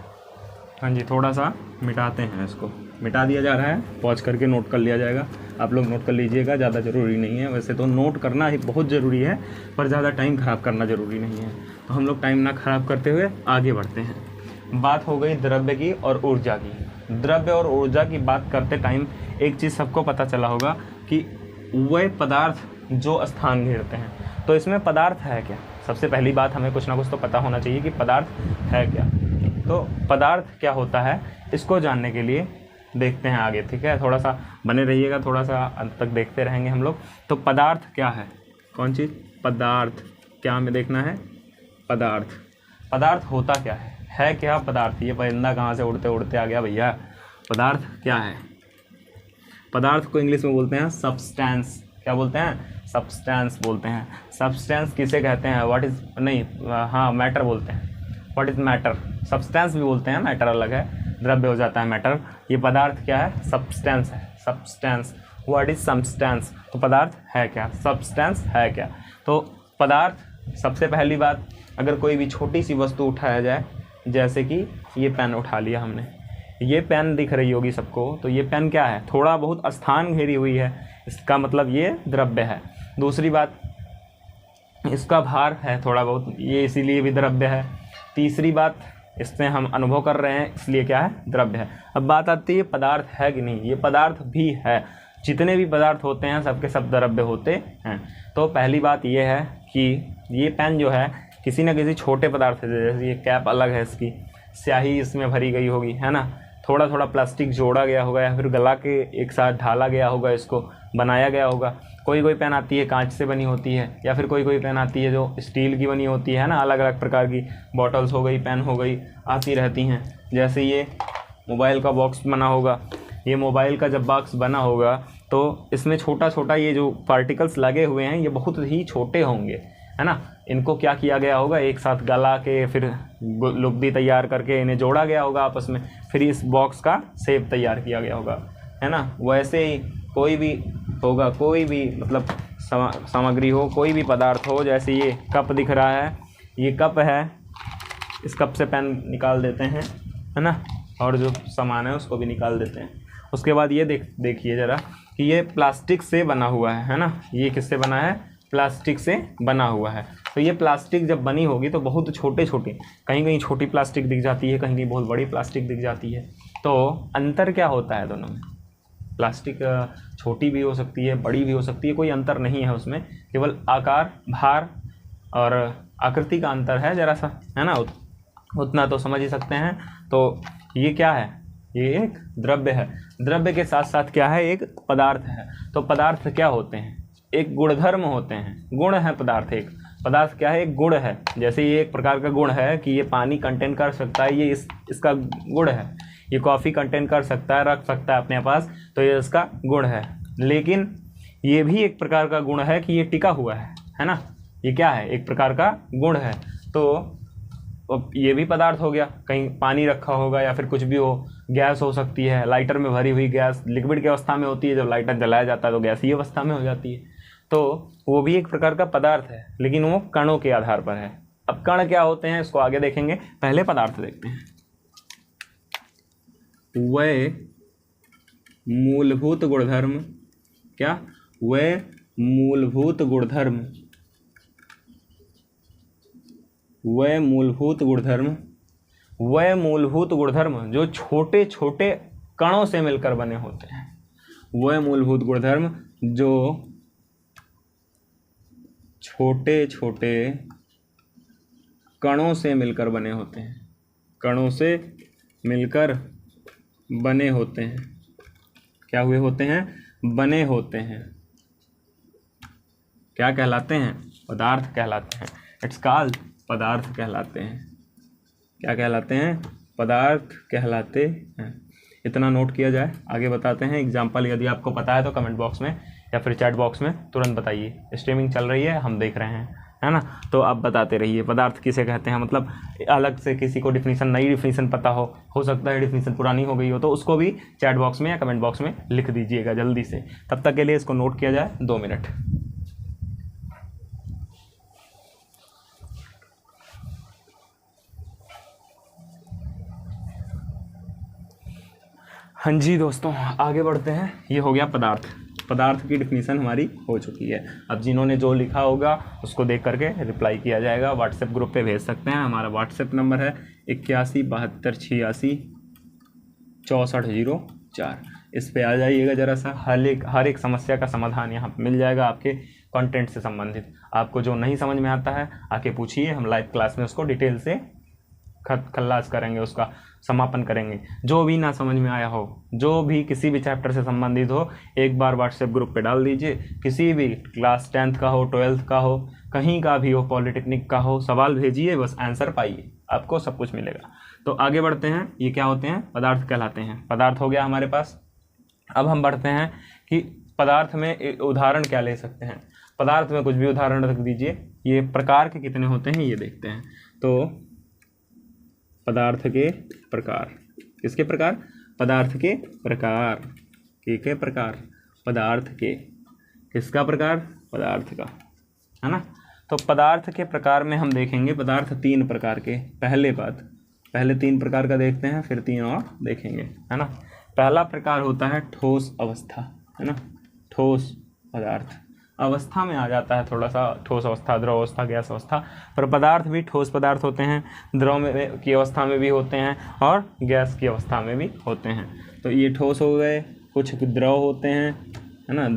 हाँ जी, थोड़ा सा मिटाते हैं, इसको मिटा दिया जा रहा है, पॉज करके नोट कर लिया जाएगा। आप लोग नोट कर लीजिएगा, ज़्यादा ज़रूरी नहीं है। वैसे तो नोट करना ही बहुत ज़रूरी है, पर ज़्यादा टाइम ख़राब करना ज़रूरी नहीं है। तो हम लोग टाइम ना ख़राब करते हुए आगे बढ़ते हैं। बात हो गई द्रव्य की और ऊर्जा की। द्रव्य और ऊर्जा की बात करते टाइम एक चीज़ सबको पता चला होगा कि वह पदार्थ जो स्थान घेरते हैं। तो इसमें पदार्थ है क्या, सबसे पहली बात हमें कुछ ना कुछ तो पता होना चाहिए कि पदार्थ है क्या। तो पदार्थ क्या होता है, इसको जानने के लिए देखते हैं आगे, ठीक है। थोड़ा सा बने रहिएगा, थोड़ा सा अंत तक देखते रहेंगे हम लोग। तो पदार्थ क्या है, कौन चीज़, पदार्थ क्या हमें देखना है, पदार्थ होता क्या है क्या पदार्थ। ये परिंदा कहाँ से उड़ते उड़ते आ गया भैया। पदार्थ क्या है, पदार्थ को इंग्लिश में बोलते हैं सब्सटेंस। क्या बोलते हैं, सब्सटेंस बोलते हैं। सब्सटेंस किसे कहते हैं, व्हाट इज, नहीं हाँ मैटर बोलते हैं। व्हाट इज मैटर, सब्सटेंस भी बोलते हैं, मैटर अलग है, द्रव्य हो जाता है मैटर। ये पदार्थ क्या है, सब्सटेंस है, सब्सटेंस। व्हाट इज सब्सटेंस, तो पदार्थ है क्या, सब्सटेंस है क्या। तो पदार्थ, सबसे पहली बात, अगर कोई भी छोटी सी वस्तु उठाया जाए, जैसे कि ये पेन उठा लिया हमने, ये पेन दिख रही होगी सबको, तो ये पेन क्या है, थोड़ा बहुत स्थान घेरी हुई है, इसका मतलब ये द्रव्य है। दूसरी बात, इसका भार है थोड़ा बहुत, ये इसीलिए भी द्रव्य है। तीसरी बात, इसमें हम अनुभव कर रहे हैं, इसलिए क्या है, द्रव्य है। अब बात आती है पदार्थ है कि नहीं, ये पदार्थ भी है। जितने भी पदार्थ होते हैं सबके सब द्रव्य होते हैं। तो पहली बात ये है कि ये पेन जो है किसी न किसी छोटे पदार्थ से, जैसे ये कैप अलग है, इसकी स्याही इसमें भरी गई होगी, है ना, थोड़ा थोड़ा प्लास्टिक जोड़ा गया होगा या फिर गला के एक साथ ढाला गया होगा, इसको बनाया गया होगा। कोई कोई पेन आती है कांच से बनी होती है, या फिर कोई कोई पेन आती है जो स्टील की बनी होती है ना, अलग अलग प्रकार की बॉटल्स हो गई, पेन हो गई, आती रहती हैं। जैसे ये मोबाइल का बॉक्स बना होगा, ये मोबाइल का जब बॉक्स बना होगा तो इसमें छोटा छोटा ये जो पार्टिकल्स लगे हुए हैं ये बहुत ही छोटे होंगे, है ना। इनको क्या किया गया होगा, एक साथ गला के फिर लुगदी तैयार करके इन्हें जोड़ा गया होगा आपस में, फिर इस बॉक्स का शेप तैयार किया गया होगा, है ना। वैसे ही कोई भी होगा, कोई भी मतलब सामग्री हो, कोई भी पदार्थ हो, जैसे ये कप दिख रहा है, ये कप है, इस कप से पेन निकाल देते हैं, है ना, और जो सामान है उसको भी निकाल देते हैं। उसके बाद ये देखिए ज़रा कि ये प्लास्टिक से बना हुआ है ना, ये किससे बना है, प्लास्टिक से बना हुआ है। तो ये प्लास्टिक जब बनी होगी तो बहुत छोटे छोटे, कहीं कहीं छोटी प्लास्टिक दिख जाती है, कहीं कहीं बहुत बड़ी प्लास्टिक दिख जाती है। तो अंतर क्या होता है दोनों में, प्लास्टिक छोटी भी हो सकती है, बड़ी भी हो सकती है, कोई अंतर नहीं है उसमें, केवल आकार, भार और आकृति का अंतर है ज़रा सा, है ना, उतना तो समझ ही सकते हैं। तो ये क्या है, ये एक द्रव्य है। द्रव्य के साथ साथ क्या है, एक पदार्थ है। तो पदार्थ क्या होते हैं, एक गुणधर्म होते हैं, गुण है पदार्थ। एक पदार्थ क्या है, एक गुण है। जैसे ये एक प्रकार का गुण है कि ये पानी कंटेन कर सकता है, ये इसका गुण है। ये कॉफ़ी कंटेन कर सकता है, रख सकता है अपने पास, तो ये इसका गुण है। लेकिन ये भी एक प्रकार का गुण है कि ये टिका हुआ है ना, ये क्या है, एक प्रकार का गुण है। तो ये भी पदार्थ हो गया, कहीं पानी रखा होगा या फिर कुछ भी हो, गैस हो सकती है, लाइटर में भरी हुई गैस लिक्विड की अवस्था में होती है, जब लाइटर जलाया जाता है तो गैसीय अवस्था में हो जाती है। तो वो भी एक प्रकार का पदार्थ है, लेकिन वो कणों के आधार पर है। अब कण क्या होते हैं इसको आगे देखेंगे, पहले पदार्थ देखते हैं। वह मूलभूत गुणधर्म, क्या, वह मूलभूत गुणधर्म, वह मूलभूत गुणधर्म, वह मूलभूत गुणधर्म जो छोटे छोटे कणों से मिलकर बने होते हैं। वह मूलभूत गुणधर्म जो छोटे छोटे कणों से मिलकर बने होते हैं, कणों से मिलकर बने होते हैं। क्या हुए होते हैं, बने होते हैं। क्या कहलाते हैं, पदार्थ कहलाते हैं। इट्स कॉल्ड पदार्थ कहलाते हैं। क्या कहलाते हैं, पदार्थ कहलाते हैं। इतना नोट किया जाए, आगे बताते हैं एग्जाम्पल। यदि आपको पता है तो कमेंट बॉक्स में या फिर चैट बॉक्स में तुरंत बताइए। स्ट्रीमिंग चल रही है, हम देख रहे हैं, है ना, तो आप बताते रहिए पदार्थ किसे कहते हैं। मतलब अलग से किसी को डिफिनीशन, नई डिफिनीशन पता हो सकता है डिफिनीशन पुरानी हो गई हो, तो उसको भी चैट बॉक्स में या कमेंट बॉक्स में लिख दीजिएगा जल्दी से। तब तक के लिए इसको नोट किया जाए 2 मिनट। हाँ जी दोस्तों, आगे बढ़ते हैं। ये हो गया पदार्थ। पदार्थ की डिफिनीशन हमारी हो चुकी है। अब जिन्होंने जो लिखा होगा उसको देख करके रिप्लाई किया जाएगा, व्हाट्सएप ग्रुप पे भेज सकते हैं। हमारा व्हाट्सएप नंबर है 8172866404। इस पे आ जाइएगा ज़रा सा। हर एक समस्या का समाधान यहाँ पे मिल जाएगा आपके कंटेंट से संबंधित। आपको जो नहीं समझ में आता है आके पूछिए, हम लाइव क्लास में उसको डिटेल से खल्लास करेंगे, उसका समापन करेंगे। जो भी ना समझ में आया हो, जो भी किसी भी चैप्टर से संबंधित हो, एक बार व्हाट्सएप ग्रुप पे डाल दीजिए। किसी भी क्लास 10th का हो, 12th का हो, कहीं का भी हो, पॉलिटेक्निक का हो, सवाल भेजिए, बस आंसर पाइए, आपको सब कुछ मिलेगा। तो आगे बढ़ते हैं। ये क्या होते हैं, पदार्थ कहलाते हैं। पदार्थ हो गया हमारे पास। अब हम बढ़ते हैं कि पदार्थ में उदाहरण क्या ले सकते हैं। पदार्थ में कुछ भी उदाहरण रख दीजिए। ये प्रकार के कितने होते हैं ये देखते हैं। तो पदार्थ के प्रकार। किसके प्रकार? पदार्थ के प्रकार। के प्रकार? पदार्थ के। किसका प्रकार? पदार्थ का, है ना। तो पदार्थ के प्रकार में हम देखेंगे पदार्थ 3 प्रकार के। पहले 3 प्रकार का देखते हैं, फिर 3 और देखेंगे, है ना। पहला प्रकार होता है ठोस अवस्था, है ना। ठोस पदार्थ अवस्था में आ जाता है थोड़ा सा, ठोस अवस्था, द्रव अवस्था, गैस अवस्था। पर पदार्थ भी ठोस पदार्थ होते हैं, द्रव में की अवस्था में भी होते हैं और गैस की अवस्था में भी होते हैं। तो ये ठोस हो गए, कुछ द्रव होते हैं, है ना।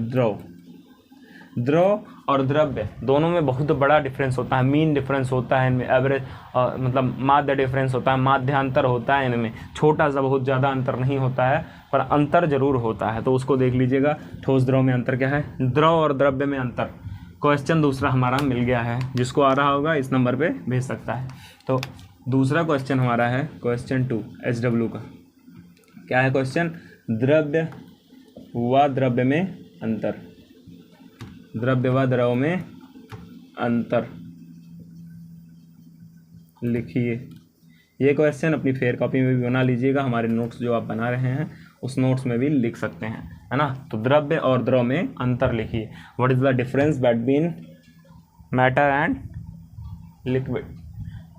द्रव और द्रव्य दोनों में बहुत बड़ा डिफरेंस होता है, मीन डिफरेंस होता है इनमें, एवरेज मतलब माध्य डिफरेंस होता है, माध्यांतर होता है इनमें। छोटा सा, बहुत ज़्यादा अंतर नहीं होता है, पर अंतर जरूर होता है। तो उसको देख लीजिएगा, ठोस द्रव में अंतर क्या है, द्रव और द्रव्य में अंतर। क्वेश्चन दूसरा हमारा मिल गया है, जिसको आ रहा होगा इस नंबर पे भेज सकता है। तो दूसरा क्वेश्चन हमारा है क्वेश्चन 2 SW का। क्या है क्वेश्चन? द्रव्य व द्रव्य में अंतर। द्रव्य व द्रव में अंतर लिखिए। ये क्वेश्चन अपनी फेयर कॉपी में भी बना लीजिएगा, हमारे नोट्स जो आप बना रहे हैं उस नोट्स में भी लिख सकते हैं, है ना। तो द्रव्य और द्रव में अंतर लिखिए। What is the difference between matter and liquid?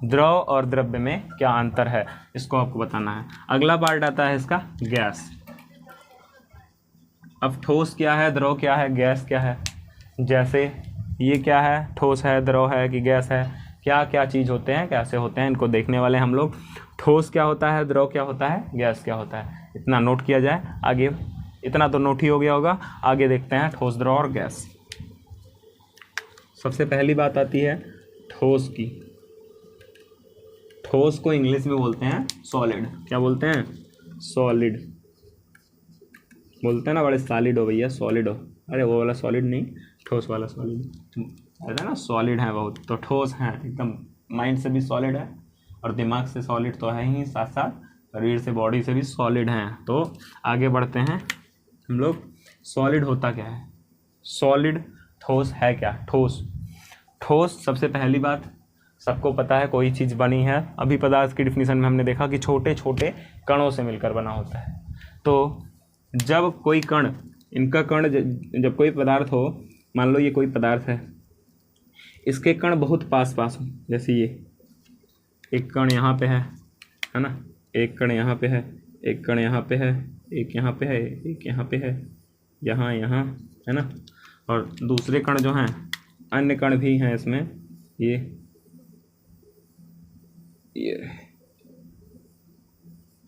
द्रव और द्रव्य में क्या अंतर है, इसको आपको बताना है। अगला पार्ट आता है इसका गैस। अब ठोस क्या है, द्रव क्या है, गैस क्या है। जैसे ये क्या है, ठोस है, द्रव है कि गैस है, क्या क्या चीज़ होते हैं, कैसे होते हैं, इनको देखने वाले हम लोग। ठोस क्या होता है, द्रव क्या होता है, गैस क्या होता है, इतना नोट किया जाए। आगे इतना तो नोट ही हो गया होगा, आगे देखते हैं ठोस, द्रव और गैस। सबसे पहली बात आती है ठोस की। ठोस को इंग्लिश में बोलते हैं सॉलिड। क्या बोलते हैं? सॉलिड बोलते हैं ना, बड़े सॉलिड हो भैया, सॉलिड हो। अरे वो वाला सॉलिड नहीं, ठोस वाला सॉलिड, ऐसा ना, सॉलिड है बहुत। तो ठोस हैं एकदम, माइंड से भी सॉलिड है और दिमाग से सॉलिड तो है ही, साथ साथ शरीर से, बॉडी से भी सॉलिड हैं। तो आगे बढ़ते हैं हम लोग। सॉलिड होता क्या है? सॉलिड ठोस है क्या? ठोस सबसे पहली बात सबको पता है, कोई चीज़ बनी है, अभी पदार्थ की डिफिनीशन में हमने देखा कि छोटे छोटे कणों से मिलकर बना होता है। तो जब कोई कण, इनका कण, जब कोई पदार्थ हो, मान लो ये कोई पदार्थ है, इसके कण बहुत पास पास हो, जैसे ये एक कण यहाँ पे है ना, एक कण यहाँ पे है, एक कण यहाँ पे है, एक यहाँ पे है, एक यहाँ पे है, यहाँ यहाँ, है ना। और दूसरे कण जो हैं, अन्य कण भी हैं इसमें, ये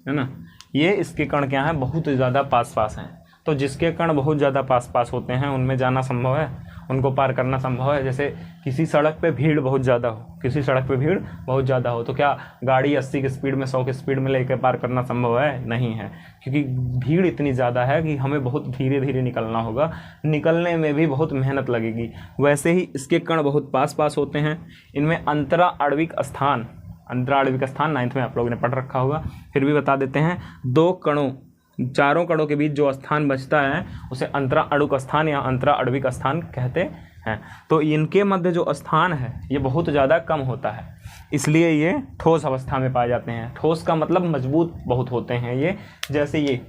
है ना, ये इसके कण क्या हैं, बहुत ज़्यादा पास पास हैं। तो जिसके कण बहुत ज़्यादा पास पास होते हैं उनमें जाना संभव है, उनको पार करना संभव है। जैसे किसी सड़क पे भीड़ बहुत ज़्यादा हो, किसी सड़क पे भीड़ बहुत ज़्यादा हो, तो क्या गाड़ी 80 की स्पीड में, 100 की स्पीड में लेकर पार करना संभव है? नहीं है, क्योंकि भीड़ इतनी ज़्यादा है कि हमें बहुत धीरे धीरे निकलना होगा, निकलने में भी बहुत मेहनत लगेगी। वैसे ही इसके कण बहुत पास पास होते हैं। इनमें अंतरा आणविक स्थान 9th में आप लोगों ने पढ़ रखा होगा, फिर भी बता देते हैं। 2 कणों, चारों कणों के बीच जो स्थान बचता है उसे अंतरा अणुक स्थान या अंतरा आणविक स्थान कहते हैं। तो इनके मध्य जो स्थान है ये बहुत ज़्यादा कम होता है, इसलिए ये ठोस अवस्था में पाए जाते हैं। ठोस का मतलब मजबूत बहुत होते हैं ये। जैसे ये,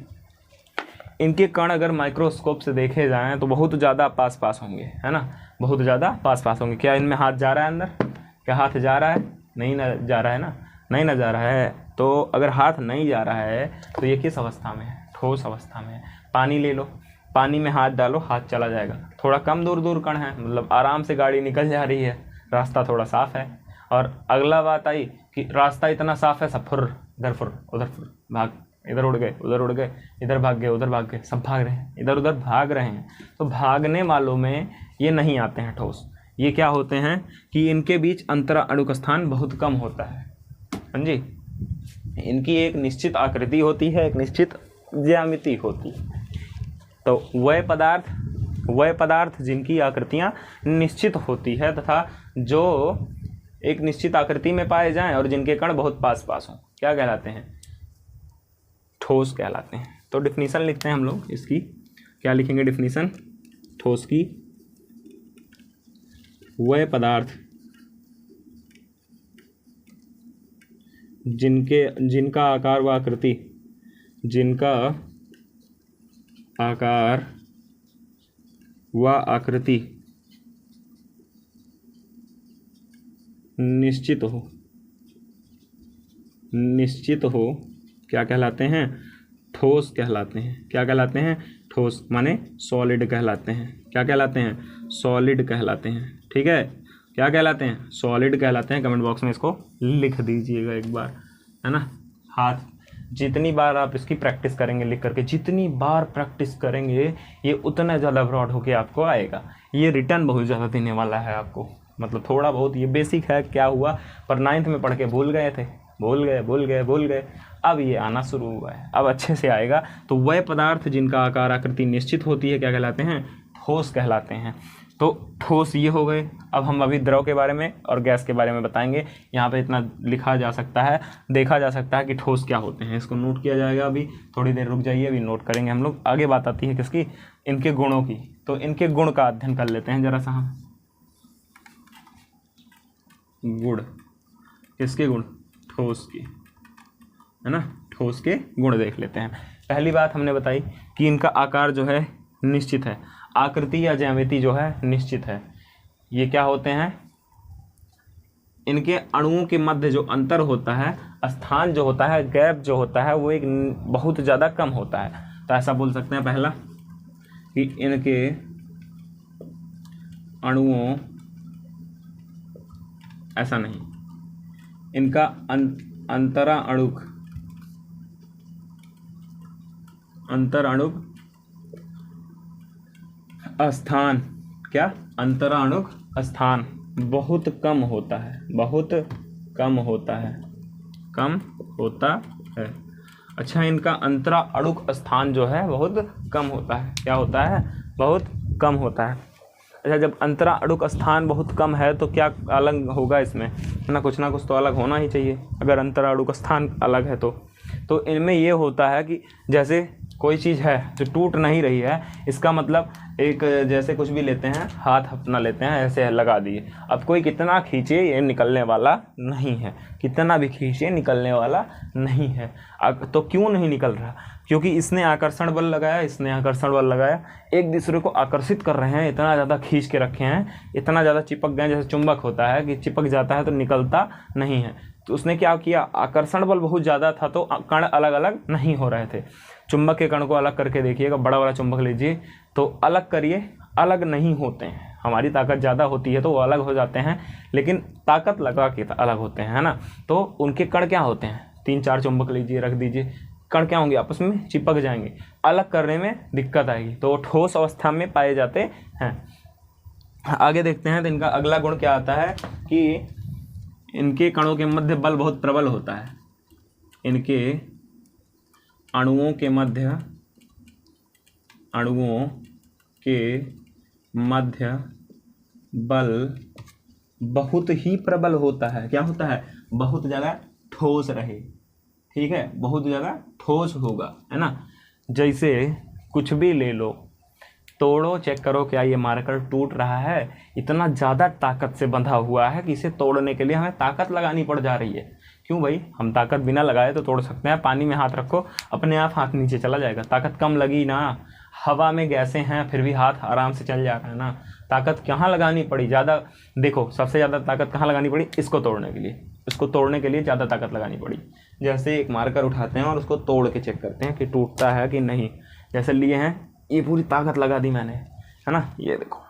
इनके कण अगर माइक्रोस्कोप से देखे जाएँ तो बहुत ज़्यादा पास पास होंगे, है ना, बहुत ज़्यादा पास पास होंगे। क्या इनमें हाथ जा रहा है अंदर? क्या हाथ जा रहा है? नहीं ना जा रहा है ना, नहीं ना जा रहा है। तो अगर हाथ नहीं जा रहा है तो ये किस अवस्था में है? ठोस अवस्था में है। पानी ले लो, पानी में हाथ डालो, हाथ चला जाएगा। थोड़ा कम दूर कण है, मतलब आराम से गाड़ी निकल जा रही है, रास्ता थोड़ा साफ है। और अगला बात आई कि रास्ता इतना साफ है, सब फुर, इधर फुर, उधर फुर, भाग, इधर उड़ गए, उधर उड़ गए, इधर भाग गए, उधर भाग गए, सब भाग रहे हैं, इधर उधर भाग रहे हैं। तो भागने वालों में ये नहीं आते हैं ठोस। ये क्या होते हैं कि इनके बीच अंतरा अणुक स्थान बहुत कम होता है। हाँ जी, इनकी एक निश्चित आकृति होती है, एक निश्चित ज्यामिति होती है। तो वह पदार्थ जिनकी आकृतियाँ निश्चित होती है तथा जो एक निश्चित आकृति में पाए जाएं और जिनके कण बहुत पास पास हों, क्या कहलाते हैं? ठोस कहलाते हैं। तो डिफिनीशन लिखते हैं हम लोग इसकी। क्या लिखेंगे डिफिनीशन ठोस की? वह पदार्थ जिनका आकार व आकृति, जिनका आकार व आकृति निश्चित हो क्या कहलाते हैं? ठोस कहलाते हैं। क्या कहलाते हैं? ठोस माने सॉलिड कहलाते हैं। क्या कहलाते हैं? सॉलिड कहलाते हैं। ठीक है, क्या कहलाते हैं? सॉलिड कहलाते हैं। कमेंट बॉक्स में इसको लिख दीजिएगा एक बार, है ना। हाथ जितनी बार आप इसकी प्रैक्टिस करेंगे लिख करके, जितनी बार प्रैक्टिस करेंगे ये उतना ज़्यादा ब्रॉड होके आपको आएगा। ये रिटर्न बहुत ज़्यादा देने वाला है आपको, मतलब थोड़ा बहुत ये बेसिक है, क्या हुआ पर 9th में पढ़ के भूल गए थे, भूल गए, अब ये आना शुरू हुआ है, अब अच्छे से आएगा। तो वह पदार्थ जिनका आकार आकृति निश्चित होती है क्या कहलाते हैं? ठोस कहलाते हैं। तो ठोस ये हो गए। अब हम अभी द्रव के बारे में और गैस के बारे में बताएंगे। यहाँ पे इतना लिखा जा सकता है, देखा जा सकता है कि ठोस क्या होते हैं, इसको नोट किया जाएगा। अभी थोड़ी देर रुक जाइए, अभी नोट करेंगे हम लोग। आगे बात आती है किसकी? इनके गुणों की। तो इनके गुण का अध्ययन कर लेते हैं जरा सा हम। गुण, किसके गुण? ठोस की, है ना। ठोस के गुण देख लेते हैं। पहली बात हमने बताई कि इनका आकार जो है निश्चित है, आकृति या ज्यामिति जो है निश्चित है। ये क्या होते हैं? इनके अणुओं के मध्य जो अंतर होता है, स्थान जो होता है, गैप जो होता है, वो एक बहुत ज़्यादा कम होता है। तो ऐसा बोल सकते हैं पहला कि इनके अणुओं, ऐसा नहीं, इनका अंतराणुक स्थान, क्या? अंतराणुक स्थान बहुत कम होता है, कम होता है। अच्छा, इनका अंतराणुक स्थान जो है बहुत कम होता है। क्या होता है? बहुत कम होता है। अच्छा, जब अंतराणुक स्थान बहुत कम है तो क्या अलग होगा इसमें, है ना। कुछ ना कुछ तो अलग होना ही चाहिए अगर अंतराणुक स्थान अलग है तो इनमें ये होता है कि जैसे कोई चीज़ है जो टूट नहीं रही है, इसका मतलब एक जैसे कुछ भी लेते हैं, हाथ अपना लेते हैं, ऐसे लगा दिए, अब कोई कितना खींचे ये निकलने वाला नहीं है, कितना भी खींचे निकलने वाला नहीं है। तो क्यों नहीं निकल रहा? क्योंकि इसने आकर्षण बल लगाया, इसने आकर्षण बल लगाया, एक दूसरे को आकर्षित कर रहे हैं, इतना ज़्यादा खींच के रखे हैं, इतना ज़्यादा चिपक गए। जैसे चुंबक होता है कि चिपक जाता है तो निकलता नहीं है, तो उसने क्या किया? आकर्षण बल बहुत ज़्यादा था तो कण अलग अलग नहीं हो रहे थे। चुंबक के कण को अलग करके देखिएगा, बड़ा वाला चुंबक लीजिए तो अलग करिए, अलग नहीं होते हैं। हमारी ताकत ज़्यादा होती है तो वो अलग हो जाते हैं, लेकिन ताकत लगा के अलग होते हैं, है ना। तो उनके कण क्या होते हैं? 3-4 चुंबक लीजिए, रख दीजिए, कण क्या होंगे? आपस में चिपक जाएंगे, अलग करने में दिक्कत आएगी, तो ठोस अवस्था में पाए जाते हैं। आगे देखते हैं तो इनका अगला गुण क्या आता है कि इनके कणों के मध्य बल बहुत प्रबल होता है। इनके अणुओं के मध्य बल बहुत ही प्रबल होता है। क्या होता है? बहुत ज़्यादा ठोस रहे, ठीक है, बहुत ज़्यादा ठोस होगा, है ना। जैसे कुछ भी ले लो, तोड़ो, चेक करो क्या ये मार्कर टूट रहा है? इतना ज़्यादा ताकत से बंधा हुआ है कि इसे तोड़ने के लिए हमें ताकत लगानी पड़ जा रही है। क्यों भाई? हम ताकत बिना लगाए तो तोड़ सकते हैं। पानी में हाथ रखो, अपने आप हाथ नीचे चला जाएगा, ताकत कम लगी ना। हवा में गैसें हैं फिर भी हाथ आराम से चल जा रहा है ना। ताकत कहाँ लगानी पड़ी ज़्यादा? देखो, सबसे ज़्यादा ताकत कहाँ लगानी पड़ी? इसको तोड़ने के लिए, इसको तोड़ने के लिए ज़्यादा ताकत लगानी पड़ी। जैसे एक मार्कर उठाते हैं और उसको तोड़ के चेक करते हैं कि टूटता है कि नहीं। जैसे लिए हैं, ये पूरी ताकत लगा दी मैंने, है ना, ये देखो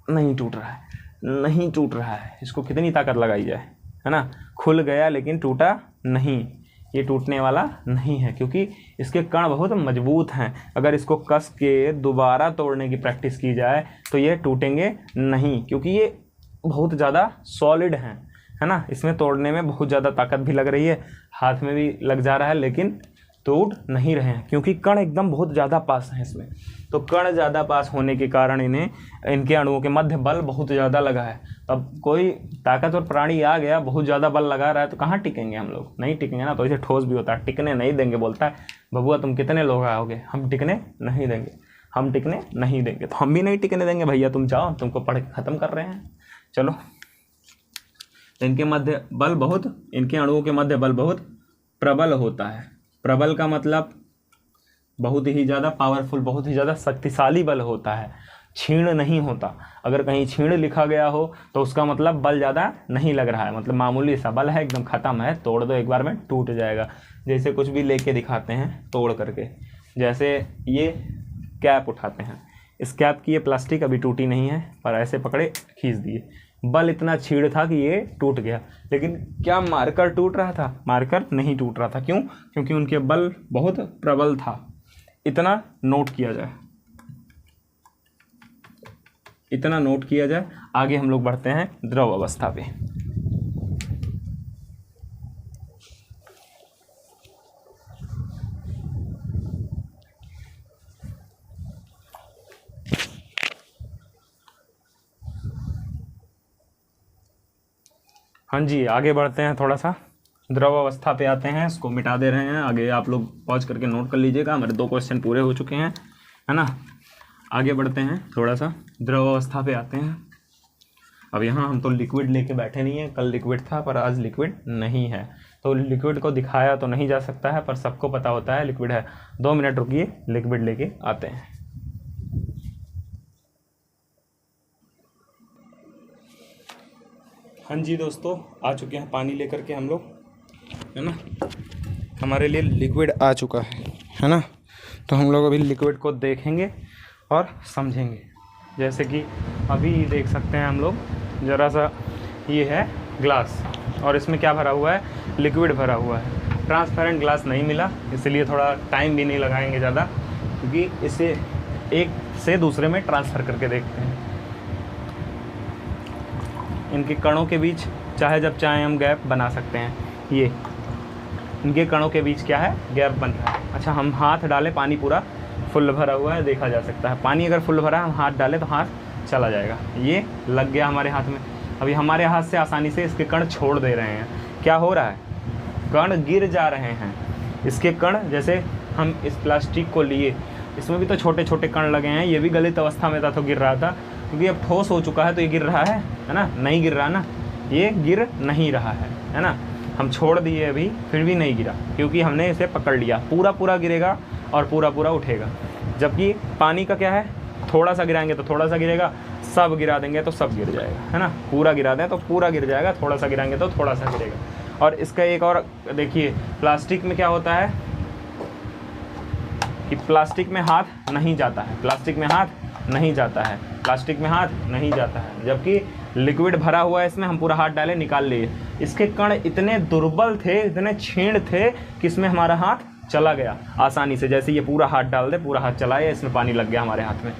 नहीं टूट रहा है, इसको कितनी ताकत लगाई जाए, है ना। खुल गया लेकिन टूटा नहीं, ये टूटने वाला नहीं है क्योंकि इसके कण बहुत मजबूत हैं। अगर इसको कस के दोबारा तोड़ने की प्रैक्टिस की जाए तो ये टूटेंगे नहीं, क्योंकि ये बहुत ज़्यादा सॉलिड हैं, है ना। इसमें तोड़ने में बहुत ज़्यादा ताकत भी लग रही है, हाथ में भी लग जा रहा है, लेकिन टूट नहीं रहे हैं क्योंकि कण एकदम बहुत ज़्यादा पास हैं इसमें। तो कण ज़्यादा पास होने के कारण इनके अणुओं के मध्य बल बहुत ज़्यादा लगा है। अब कोई ताकतवर प्राणी आ गया, बहुत ज़्यादा बल लगा रहा है, तो कहाँ टिकेंगे हम लोग? नहीं टिकेंगे ना। तो इसे ठोस भी होता है, टिकने नहीं देंगे। बोलता है बबुआ तुम कितने लोग आओगे, हम टिकने नहीं देंगे, तो हम भी नहीं टिकने देंगे। भैया तुम जाओ, तुमको पढ़ के ख़त्म कर रहे हैं। चलो तो इनके मध्य बल बहुत, इनके अणुओं के मध्य बल बहुत प्रबल होता है। प्रबल का मतलब बहुत ही ज़्यादा पावरफुल, बहुत ही ज़्यादा शक्तिशाली बल होता है, क्षीण नहीं होता। अगर कहीं क्षीण लिखा गया हो तो उसका मतलब बल ज़्यादा नहीं लग रहा है, मतलब मामूली सा बल है, एकदम ख़त्म है, तोड़ दो एक बार में टूट जाएगा। जैसे कुछ भी लेके दिखाते हैं तोड़ करके, जैसे ये कैप उठाते हैं, इस कैप की ये प्लास्टिक अभी टूटी नहीं है, पर ऐसे पकड़े खींच दिए, बल इतना क्षीण था कि ये टूट गया। लेकिन क्या मार्कर टूट रहा था? मार्कर नहीं टूट रहा था। क्यों? क्योंकि उनके बल बहुत प्रबल था। इतना नोट किया जाए, इतना नोट किया जाए। आगे हम लोग बढ़ते हैं द्रव अवस्था पे। हाँ जी, आगे बढ़ते हैं, थोड़ा सा द्रव अवस्था पे आते हैं। इसको मिटा दे रहे हैं, आगे आप लोग पॉज करके नोट कर लीजिएगा। हमारे 2 क्वेश्चन पूरे हो चुके हैं, है ना। आगे बढ़ते हैं, थोड़ा सा द्रव अवस्था पे आते हैं। अब यहाँ हम तो लिक्विड लेके बैठे नहीं हैं, कल लिक्विड था पर आज लिक्विड नहीं है, तो लिक्विड को दिखाया तो नहीं जा सकता है, पर सबको पता होता है लिक्विड है। 2 मिनट रुकिए, लिक्विड लेके आते हैं। हाँ जी दोस्तों, आ चुके हैं पानी लेकर के हम लोग, है ना। हमारे लिए लिक्विड आ चुका है ना। तो हम लोग अभी लिक्विड को देखेंगे और समझेंगे। जैसे कि अभी देख सकते हैं हम लोग, ज़रा सा ये है ग्लास और इसमें क्या भरा हुआ है? लिक्विड भरा हुआ है। ट्रांसपेरेंट ग्लास नहीं मिला, इसलिए थोड़ा टाइम भी नहीं लगाएंगे ज़्यादा, क्योंकि इसे एक से दूसरे में ट्रांसफ़र करके देखते हैं। इनके कणों के बीच चाहे जब चाहें हम गैप बना सकते हैं। ये इनके कणों के बीच क्या है? गैप बन रहा है। अच्छा, हम हाथ डालें, पानी पूरा फुल भरा हुआ है, देखा जा सकता है। पानी अगर फुल भरा है, हम हाथ डालें तो हाथ चला जाएगा। ये लग गया हमारे हाथ में। अभी हमारे हाथ से आसानी से इसके कण छोड़ दे रहे हैं। क्या हो रहा है? कण गिर जा रहे हैं। इसके कण, जैसे हम इस प्लास्टिक को लिए, इसमें भी तो छोटे छोटे कण लगे हैं, ये भी गलित अवस्था में था तो गिर रहा था, क्योंकि अब ठोस हो चुका है तो ये गिर रहा है ना। नहीं गिर रहा ना, ये गिर नहीं रहा है ना। हम छोड़ दिए अभी, फिर भी नहीं गिरा, क्योंकि हमने इसे पकड़ लिया। पूरा पूरा गिरेगा और पूरा पूरा उठेगा। जबकि पानी का क्या है? थोड़ा सा गिराएंगे तो थोड़ा सा गिरेगा, सब गिरा देंगे तो सब गिर जाएगा, है ना। पूरा गिरा दें तो पूरा गिर जाएगा, थोड़ा सा गिराएंगे तो थोड़ा सा गिरेगा। और इसका एक और देखिए, प्लास्टिक में क्या होता है कि प्लास्टिक में हाथ नहीं जाता है, प्लास्टिक में हाथ नहीं जाता है, प्लास्टिक में हाथ नहीं जाता है। जबकि लिक्विड भरा हुआ है, इसमें हम पूरा हाथ डाले, निकाल लिए। इसके कण इतने दुर्बल थे, इतने क्षीण थे कि इसमें हमारा हाथ चला गया आसानी से। जैसे ये पूरा हाथ डाल दे, पूरा हाथ चलाया, इसमें पानी लग गया हमारे हाथ में,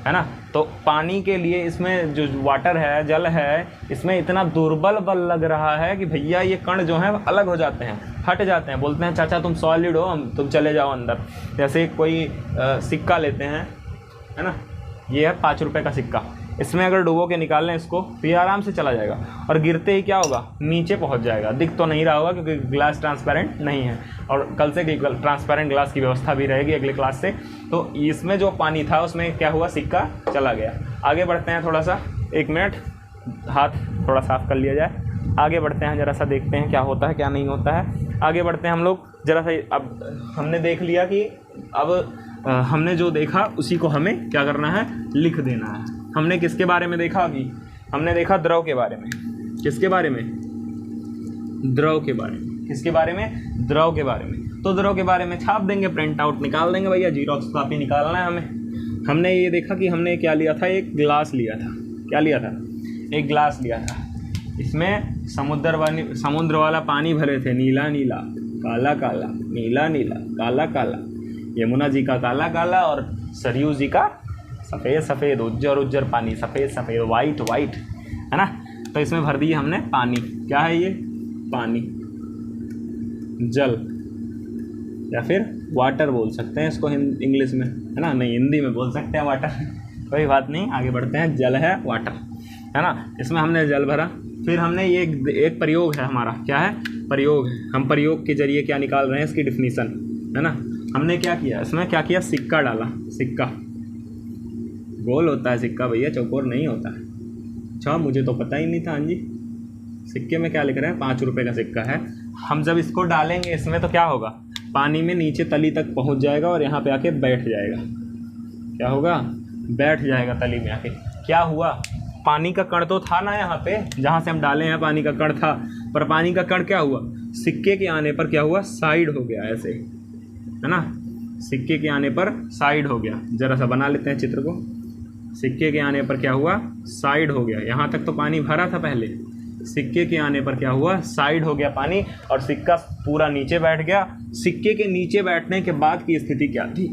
है ना। तो पानी के लिए इसमें जो वाटर है, जल है, इसमें इतना दुर्बल बल लग रहा है कि भैया ये कण जो हैं अलग हो जाते हैं, हट जाते हैं। बोलते हैं चाचा तुम सॉलिड हो, तुम चले जाओ अंदर। जैसे कोई सिक्का लेते हैं, है ना, ये है 5 रुपये का सिक्का, इसमें अगर डुबो के निकाल लें इसको तो ये आराम से चला जाएगा, और गिरते ही क्या होगा? नीचे पहुंच जाएगा। दिख तो नहीं रहा होगा क्योंकि ग्लास ट्रांसपेरेंट नहीं है, और कल से ट्रांसपेरेंट ग्लास की व्यवस्था भी रहेगी अगले क्लास से। तो इसमें जो पानी था उसमें क्या हुआ? सिक्का चला गया। आगे बढ़ते हैं, थोड़ा सा 1 मिनट, हाथ थोड़ा साफ़ कर लिया जाए। आगे बढ़ते हैं, ज़रा सा देखते हैं क्या होता है क्या नहीं होता है। आगे बढ़ते हैं हम लोग ज़रा सा। अब हमने देख लिया कि अब हमने जो देखा उसी को हमें क्या करना है? लिख देना है। हमने किसके बारे में देखा? अभी हमने देखा द्रव के बारे में। किसके बारे में? द्रव के बारे में। किसके बारे में? द्रव के बारे में। तो द्रव के बारे में छाप देंगे, प्रिंट आउट निकाल देंगे भैया, जीरोक्स कॉपी निकालना है हमें। हमने ये देखा कि हमने क्या लिया था? एक गिलास लिया था। क्या लिया था? एक गिलास लिया था। इसमें समुद्र वाला पानी भरे थे, नीला नीला, काला काला, नीला नीला, काला काला। यमुना जी का काला काला और सरयू जी का सफ़ेद सफ़ेद, उज्जर उज्जर पानी, सफ़ेद सफ़ेद, वाइट वाइट, है ना। तो इसमें भर दिए हमने पानी। क्या है ये? पानी, जल, या फिर वाटर बोल सकते हैं इसको इंग्लिश में, है ना। नहीं, हिंदी में बोल सकते हैं वाटर, कोई बात नहीं। आगे बढ़ते हैं, जल है, वाटर, है ना। इसमें हमने जल भरा। फिर हमने ये एक प्रयोग है हमारा। क्या है? प्रयोग है। हम प्रयोग के जरिए क्या निकाल रहे हैं? इसकी डिफिनीसन, है ना। हमने क्या किया? इसमें क्या किया? सिक्का डाला। सिक्का गोल होता है सिक्का भैया, चौकोर नहीं होता है। अच्छा, मुझे तो पता ही नहीं था। हाँ जी, सिक्के में क्या लिख रहे हैं, 5 रुपये का सिक्का है। हम जब इसको डालेंगे इसमें तो क्या होगा, पानी में नीचे तली तक पहुंच जाएगा और यहाँ पे आके बैठ जाएगा। क्या होगा, बैठ जाएगा तली में आके। क्या हुआ, पानी का कण तो था ना यहाँ पे, जहाँ से हम डाले हैं पानी का कण था, पर पानी का कण क्या हुआ, सिक्के के आने पर क्या हुआ, साइड हो गया ऐसे, है ना। सिक्के के आने पर साइड हो गया। ज़रा सा बना लेते हैं चित्र को। सिक्के के आने पर क्या हुआ, साइड हो गया। यहाँ तक तो पानी भरा था पहले, सिक्के के आने पर क्या हुआ, साइड हो गया पानी और सिक्का पूरा नीचे बैठ गया। सिक्के के नीचे बैठने के बाद की स्थिति क्या थी,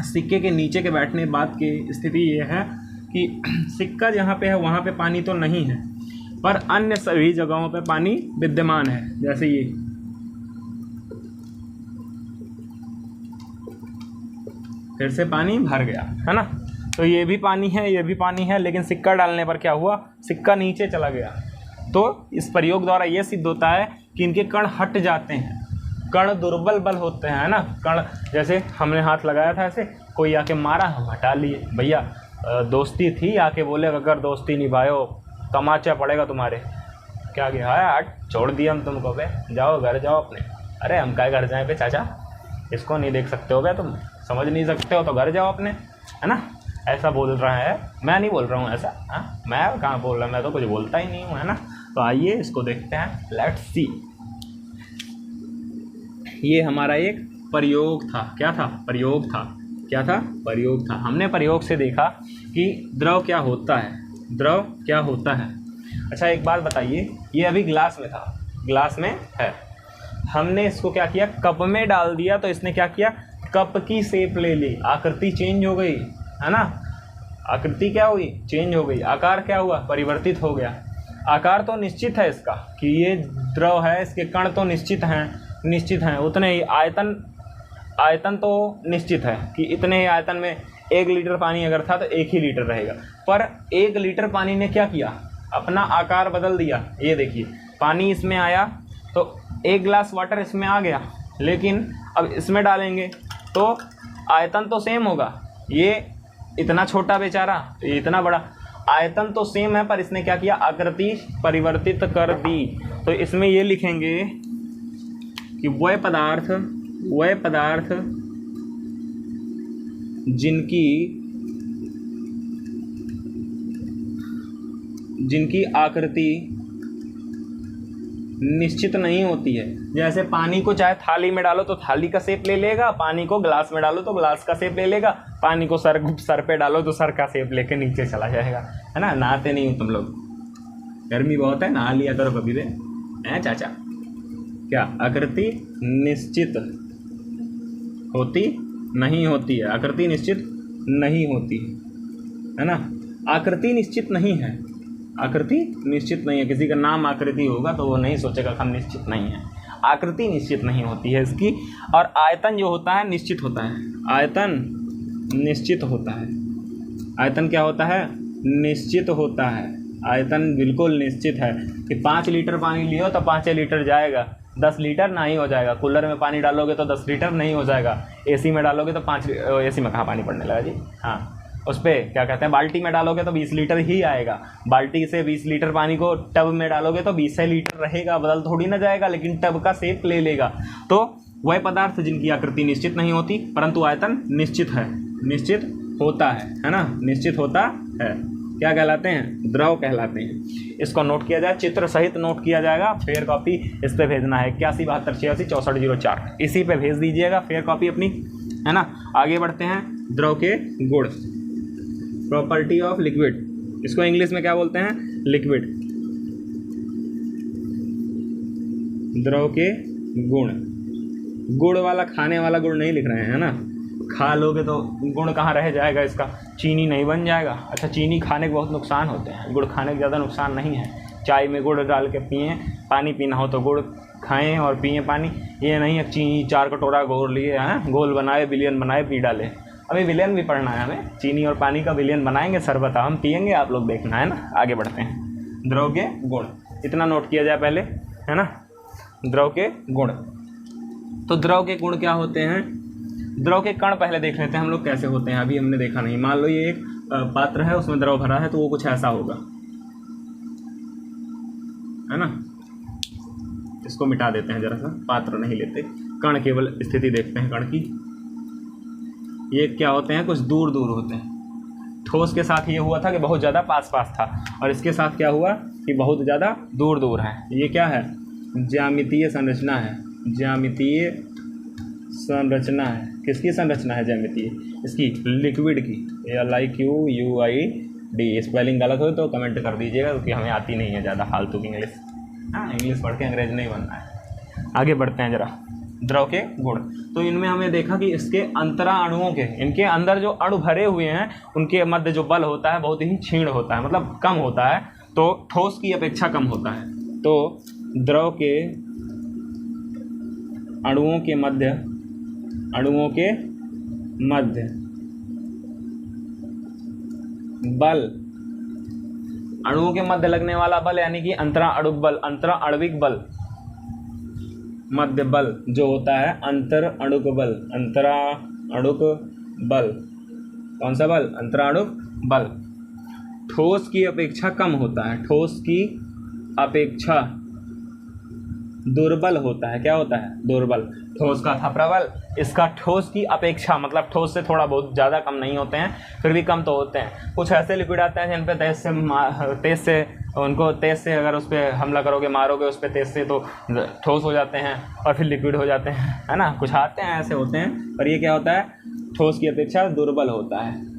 सिक्के के नीचे के बैठने के बाद की स्थिति ये है कि सिक्का जहाँ पे है वहाँ पे पानी तो नहीं है, पर अन्य सभी जगहों पे पानी विद्यमान है। जैसे ये फिर से पानी भर गया, है ना। तो ये भी पानी है, ये भी पानी है, लेकिन सिक्का डालने पर क्या हुआ, सिक्का नीचे चला गया। तो इस प्रयोग द्वारा ये सिद्ध होता है कि इनके कण हट जाते हैं। कण दुर्बल बल होते हैं, है ना। कण जैसे हमने हाथ लगाया था ऐसे, कोई आके मारा, हम हटा लिए। भैया दोस्ती थी, आके बोले अगर दोस्ती निभाओ तमाचा पड़ेगा तुम्हारे। क्या गया है, हट छोड़ दिया हम तुमको, बे जाओ घर जाओ अपने। अरे हम क्या घर जाएं पे चाचा, इसको नहीं देख सकते हो बे तुम, समझ नहीं सकते हो तो घर जाओ अपने, है ना। ऐसा बोल रहा है, मैं नहीं बोल रहा हूँ ऐसा, हाँ मैं कहाँ बोल रहा हूँ, मैं तो कुछ बोलता ही नहीं हूँ, है ना। तो आइए इसको देखते हैं, लेट्स सी। ये हमारा एक प्रयोग था। क्या था, प्रयोग था। क्या था, प्रयोग था। हमने प्रयोग से देखा कि द्रव क्या होता है, द्रव क्या होता है। अच्छा एक बात बताइए, ये अभी ग्लास में था, ग्लास में है, हमने इसको क्या किया, कप में डाल दिया, तो इसने क्या किया, कप की शेप ले ली, आकृति चेंज हो गई, है ना। आकृति क्या हुई, चेंज हो गई। आकार क्या हुआ, परिवर्तित हो गया। आकार तो निश्चित है इसका कि ये द्रव है, इसके कण तो निश्चित हैं उतने ही। आयतन तो निश्चित है कि इतने ही आयतन में 1 लीटर पानी अगर था तो 1 ही लीटर रहेगा। पर 1 लीटर पानी ने क्या किया, अपना आकार बदल दिया। ये देखिए, पानी इसमें आया तो 1 गिलास वाटर इसमें आ गया, लेकिन अब इसमें डालेंगे तो आयतन तो सेम होगा। ये इतना छोटा बेचारा, ये इतना बड़ा, आयतन तो सेम है, पर इसने क्या किया, आकृति परिवर्तित कर दी। तो इसमें ये लिखेंगे कि वह पदार्थ जिनकी आकृति निश्चित नहीं होती है। जैसे पानी को चाहे थाली में डालो तो थाली का शेप ले लेगा, पानी को ग्लास में डालो तो ग्लास का शेप ले लेगा, पानी को सर पे डालो तो सर का शेप लेके नीचे चला जाएगा, है ना। नहाते नहीं हो तुम लोग, गर्मी बहुत है, नहा लिया करो कभी भी, हैं चाचा। क्या, आकृति निश्चित होती नहीं होती है, आकृति निश्चित नहीं होती है ना। आकृति निश्चित नहीं है, आकृति निश्चित नहीं है। किसी का नाम आकृति होगा तो वो नहीं सोचेगा हम निश्चित नहीं है। आकृति निश्चित नहीं होती है इसकी। और आयतन जो होता है निश्चित होता है, आयतन निश्चित होता है। आयतन क्या होता है, निश्चित होता है। आयतन बिल्कुल निश्चित है कि 5 लीटर पानी लियो तो 5 लीटर जाएगा, 10 लीटर नहीं हो जाएगा। कूलर में पानी डालोगे तो 10 लीटर नहीं हो जाएगा, एसी में डालोगे तो 5, एसी में कहाँ पानी पड़ने लगा जी, हाँ उस पर क्या कहते हैं, बाल्टी में डालोगे तो 20 लीटर ही आएगा। बाल्टी से 20 लीटर पानी को टब में डालोगे तो 20 लीटर रहेगा, बदल थोड़ी ना जाएगा, लेकिन टब का शेप ले लेगा। तो वह पदार्थ जिनकी आकृति निश्चित नहीं होती परंतु आयतन निश्चित है, निश्चित होता है ना, निश्चित होता है, क्या कहलाते हैं, द्रव कहलाते हैं। इसको नोट किया जाए, चित्र सहित नोट किया जाएगा। फेयर कॉपी इस पे भेजना है 8172866404, इसी पे भेज दीजिएगा फेयर कॉपी अपनी, है ना। आगे बढ़ते हैं, द्रव के गुण, प्रॉपर्टी ऑफ लिक्विड, इसको इंग्लिश में क्या बोलते हैं, लिक्विड। द्रव के गुण, गुड़ वाला खाने वाला गुड़ नहीं लिख रहे हैं, है ना। खा लोगे तो गुण कहाँ रह जाएगा इसका, चीनी नहीं बन जाएगा। अच्छा, चीनी खाने के बहुत नुकसान होते हैं, गुड़ खाने के ज़्यादा नुकसान नहीं है। चाय में गुड़ डाल के पिएं, पानी पीना हो तो गुड़ खाएं और पिएं पानी। ये नहीं है चीनी 4 कटोरा घोल लिए, हैं घोल बनाए, विलियन बनाए, पी डाले। अभी विलियन भी पढ़ना है हमें, चीनी और पानी का विलियन बनाएंगे, शरबत हम पिएंगे, आप लोग देखना, है ना। आगे बढ़ते हैं, द्रव के गुण, इतना नोट किया जाए पहले, है ना। द्रव के गुण, तो द्रव के गुण क्या होते हैं, द्रव के कण पहले देख लेते हैं हम लोग कैसे होते हैं, अभी हमने देखा नहीं। मान लो ये एक पात्र है, उसमें द्रव भरा है, तो वो कुछ ऐसा होगा, इसको मिटा देते हैं जरा सा, पात्र नहीं लेते, कण केवल स्थिति देखते हैं कण की। ये क्या होते हैं, कुछ दूर दूर होते हैं। ठोस के साथ ये हुआ था कि बहुत ज़्यादा पास पास था, और इसके साथ क्या हुआ कि बहुत ज़्यादा दूर दूर है। ये क्या है, ज्यामितीय संरचना है। ज्यामितीय संरचना है, किसकी संरचना है ज्यामितीय, इसकी लिक्विड की। LIQUID, स्पेलिंग गलत हो तो कमेंट कर दीजिएगा, क्योंकि हमें आती नहीं है ज़्यादा फालतू की इंग्लिश। हाँ, इंग्लिश पढ़ के अंग्रेज नहीं बनना है। आगे बढ़ते हैं जरा, द्रव के गुण। तो इनमें हमें देखा कि इसके अंतरा अणुओं के, इनके अंदर जो अणु भरे हुए हैं उनके मध्य जो बल होता है बहुत ही क्षीण होता है, मतलब कम होता है, तो ठोस की अपेक्षा कम होता है। तो द्रव के अणुओं के मध्य बल, अणुओं के मध्य लगने वाला बल यानी कि अंतरा अणुक बल, अंतरा आणविक बल, मध्य बल जो होता है अंतर अणुक बल, अंतरा अणुक बल। कौन सा बल, अंतरा अणुक बल, ठोस की अपेक्षा कम होता है, ठोस की अपेक्षा दुर्बल होता है। क्या होता है, दुर्बल। ठोस का था प्रबल, इसका ठोस की अपेक्षा मतलब ठोस से थोड़ा बहुत ज़्यादा कम नहीं होते हैं, फिर भी कम तो होते हैं। कुछ ऐसे लिक्विड आते हैं जिन पे तेज से अगर उस पर हमला करोगे, मारोगे उस पर तेज से, तो ठोस हो जाते हैं और फिर लिक्विड हो जाते हैं, है ना। कुछ आते हैं ऐसे होते हैं, पर ये क्या होता है, ठोस की अपेक्षा दुर्बल होता है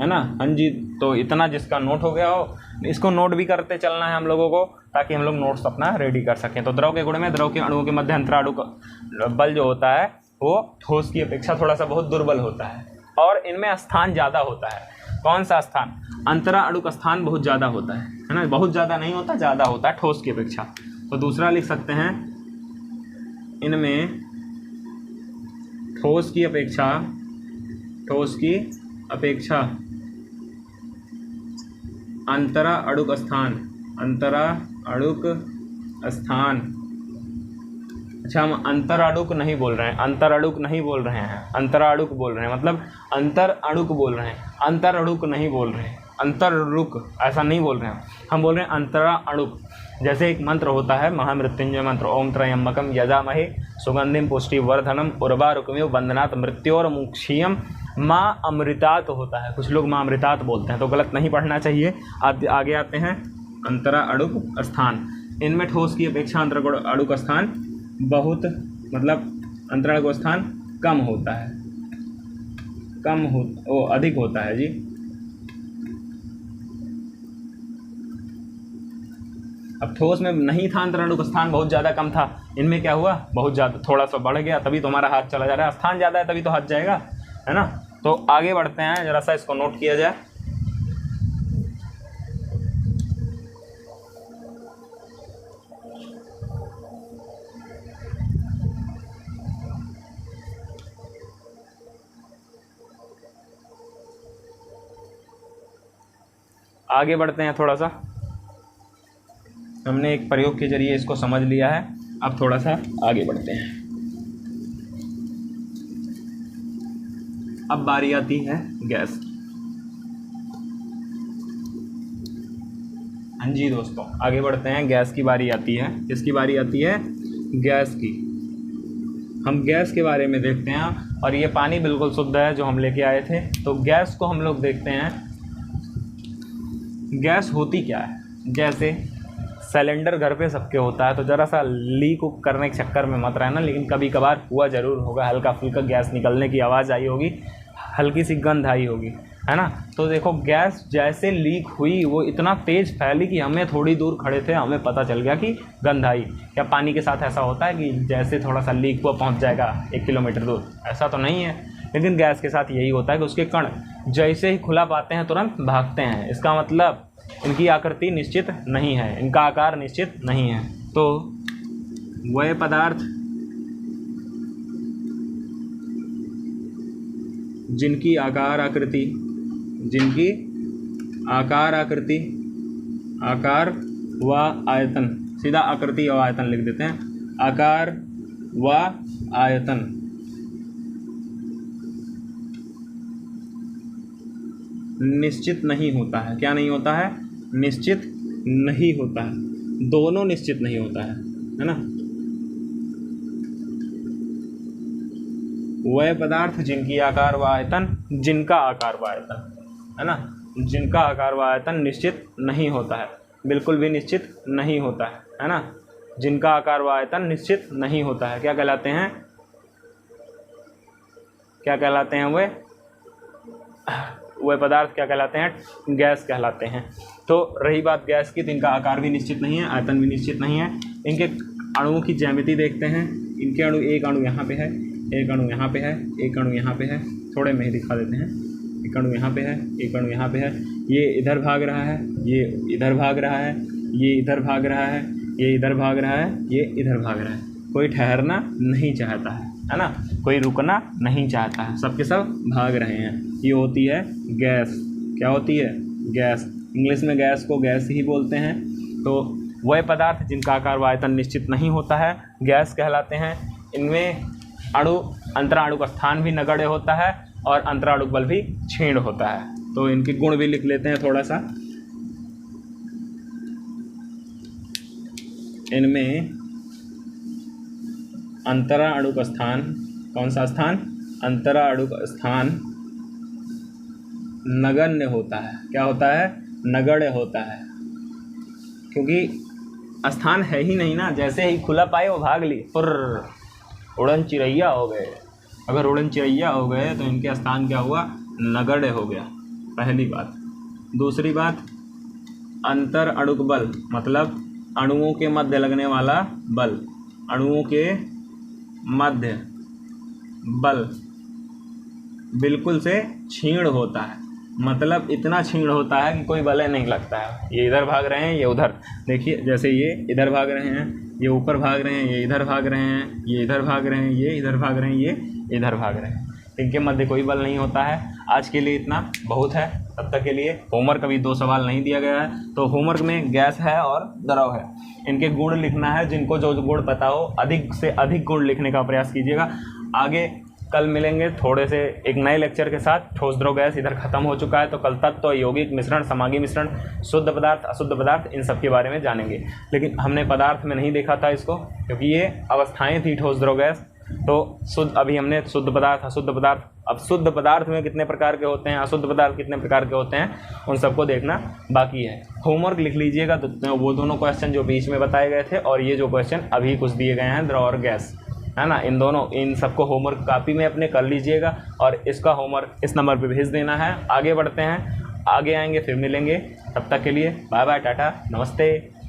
ना। हाँ जी, तो इतना जिसका नोट हो गया हो, इसको नोट भी करते चलना है हम लोगों को, ताकि हम लोग नोट्स अपना रेडी कर सकें। तो द्रव के गुण में द्रव के अणुओं के मध्य अंतराणु बल जो होता है वो ठोस की अपेक्षा थोड़ा सा बहुत दुर्बल होता है, और इनमें स्थान ज़्यादा होता है। कौन सा स्थान, अंतरा अणुक स्थान बहुत ज़्यादा होता है ना, बहुत ज़्यादा नहीं होता, ज़्यादा होता है ठोस की अपेक्षा। तो दूसरा लिख सकते हैं, इनमें ठोस की अपेक्षा अंतरा अणुक स्थान। अच्छा, हम अंतराणुक नहीं बोल रहे हैं, अंतराणुक बोल रहे हैं, मतलब अंतर अणुक बोल रहे हैं, अंतराणुक नहीं बोल रहे हैं, अंतरुक ऐसा नहीं बोल रहे हैं, हम बोल रहे हैं अंतरा अणुक। जैसे एक मंत्र होता है महामृत्युंजय मंत्र, ओम त्र्यंबकम यजामहे सुगंधिम पुष्टिवर्धनम उर्वारुकमिव बंधनात् मृत्योर्मुक्षीयम माँ अमृतात होता है, कुछ लोग माँ अमृतात बोलते हैं, तो गलत नहीं पढ़ना चाहिए। आगे आते हैं, अंतरा अणुक स्थान, इनमें ठोस की अपेक्षा अंतरा अणुक स्थान बहुत, मतलब अंतरा अणुक स्थान कम होता है, अधिक होता है जी। अब ठोस में नहीं था अंतरा अणुक स्थान, बहुत ज़्यादा कम था, इनमें क्या हुआ, बहुत ज़्यादा, थोड़ा सा बढ़ गया, तभी तो हमारा हाथ चला जा रहा है। स्थान ज़्यादा है तभी तो हाथ जाएगा, है ना। तो आगे बढ़ते हैं, जरा सा इसको नोट किया जाए। आगे बढ़ते हैं थोड़ा सा, हमने एक प्रयोग के जरिए इसको समझ लिया है, अब थोड़ा सा आगे बढ़ते हैं। अब बारी आती है गैस की। हाँ जी दोस्तों, आगे बढ़ते हैं, गैस की बारी आती है। किसकी बारी आती है, गैस की। हम गैस के बारे में देखते हैं, और ये पानी बिल्कुल शुद्ध है जो हम लेके आए थे। तो गैस को हम लोग देखते हैं, गैस होती क्या है। जैसे सिलेंडर घर पे सबके होता है, तो ज़रा सा लीक करने के चक्कर में मत रहना, लेकिन कभी कभार हुआ ज़रूर होगा, हल्का फुल्का गैस निकलने की आवाज़ आई होगी, हल्की सी गंध आई होगी, है ना। तो देखो, गैस जैसे लीक हुई वो इतना तेज़ फैली कि हमें थोड़ी दूर खड़े थे, हमें पता चल गया कि गंध आई। क्या पानी के साथ ऐसा होता है कि जैसे थोड़ा सा लीक हुआ पहुँच जाएगा 1 किलोमीटर दूर, ऐसा तो नहीं है। लेकिन गैस के साथ यही होता है कि उसके कण जैसे ही खुला पाते हैं तुरंत भागते हैं। इसका मतलब इनकी आकृति निश्चित नहीं है, इनका आकार निश्चित नहीं है। तो वह पदार्थ जिनकी आकार व आयतन, सीधा आकृति और आयतन लिख देते हैं, आकार व आयतन निश्चित नहीं होता है। क्या नहीं होता है, निश्चित नहीं होता है, दोनों निश्चित नहीं होता है। है ना। वह पदार्थ जिनकी आकार व आयतन, जिनका आकार व आयतन, है ना, जिनका आकार व आयतन निश्चित नहीं होता है, बिल्कुल भी निश्चित नहीं होता है ना। जिनका आकार व आयतन निश्चित नहीं होता है, क्या कहलाते हैं, क्या कहलाते हैं वह पदार्थ क्या कहलाते हैं, गैस कहलाते हैं। तो रही बात गैस की, तो इनका आकार भी निश्चित नहीं है, आयतन भी निश्चित नहीं है। इनके अणुओं की ज्यामिति देखते हैं। इनके अणु, एक अणु यहाँ पे है, एक अणु यहाँ पे है, एक अणु यहाँ पे है, थोड़े में ही दिखा देते हैं। एक अणु यहाँ पे है, एक अणु यहाँ पे है, ये इधर भाग रहा है, ये इधर भाग रहा है, ये इधर भाग रहा है, ये इधर भाग रहा है, ये इधर भाग रहा है। कोई ठहरना नहीं चाहता है ना, कोई रुकना नहीं चाहता है, सब के सब भाग रहे हैं। ये होती है गैस। क्या होती है, गैस। इंग्लिश में गैस को गैस ही बोलते हैं। तो वह पदार्थ जिनका आकार व आयतन निश्चित नहीं होता है, गैस कहलाते हैं। इनमें अणु, अंतराणुक स्थान भी नगण्य होता है और अंतराणुक बल भी क्षीण होता है। तो इनके गुण भी लिख लेते हैं थोड़ा सा। इनमें अंतराणुक स्थान, कौन सा स्थान, अंतराणुक स्थान नगण्य होता है। क्या होता है, नगण्य होता है, क्योंकि स्थान है ही नहीं ना। जैसे ही खुला पाए वो भाग ली, फुर्र, उड़न चिड़ैया हो गए। अगर उड़न चिड़ैया हो गए तो इनके स्थान क्या हुआ, नगण्य हो गया, पहली बात। दूसरी बात, अंतर अणुक बल, मतलब अणुओं के मध्य लगने वाला बल, अणुओं के मध्य बल बिल्कुल से क्षीण होता है। मतलब इतना क्षीण होता है कि कोई बल नहीं लगता है। ये इधर भाग रहे हैं, ये उधर, देखिए जैसे ये इधर भाग रहे हैं, ये ऊपर भाग रहे हैं, ये इधर भाग रहे हैं, ये इधर भाग रहे हैं, ये इधर भाग रहे हैं, ये इधर भाग रहे हैं। इनके मध्य कोई बल नहीं होता है। आज के लिए इतना बहुत है। तब तक के लिए होमवर्क अभी 2 सवाल नहीं दिया गया है, तो होमवर्क में गैस है और द्रव है। इनके गुण लिखना है। जिनको जो गुण पता हो, अधिक से अधिक गुण लिखने का प्रयास कीजिएगा। आगे कल मिलेंगे थोड़े से एक नए लेक्चर के साथ। ठोस, द्रव, गैस इधर खत्म हो चुका है, तो कल तत्व, यौगिक मिश्रण, समांगी मिश्रण, शुद्ध पदार्थ, अशुद्ध पदार्थ, इन सब के बारे में जानेंगे। लेकिन हमने पदार्थ में नहीं देखा था इसको, क्योंकि ये अवस्थाएं थी ठोस, द्रव, गैस। तो शुद्ध, अभी हमने शुद्ध पदार्थ, अशुद्ध पदार्थ। अब शुद्ध पदार्थ में कितने प्रकार के होते हैं, अशुद्ध पदार्थ कितने प्रकार के होते हैं, उन सबको देखना बाकी है। होमवर्क लिख लीजिएगा, तो वो दोनों क्वेश्चन जो बीच में बताए गए थे और ये जो क्वेश्चन अभी कुछ दिए गए हैं, द्रव और गैस, है ना, इन दोनों, इन सबको होमवर्क कॉपी में अपने कर लीजिएगा और इसका होमवर्क इस नंबर पे भेज देना है। आगे बढ़ते हैं, आगे आएंगे, फिर मिलेंगे। तब तक के लिए बाय बाय, टाटा, नमस्ते।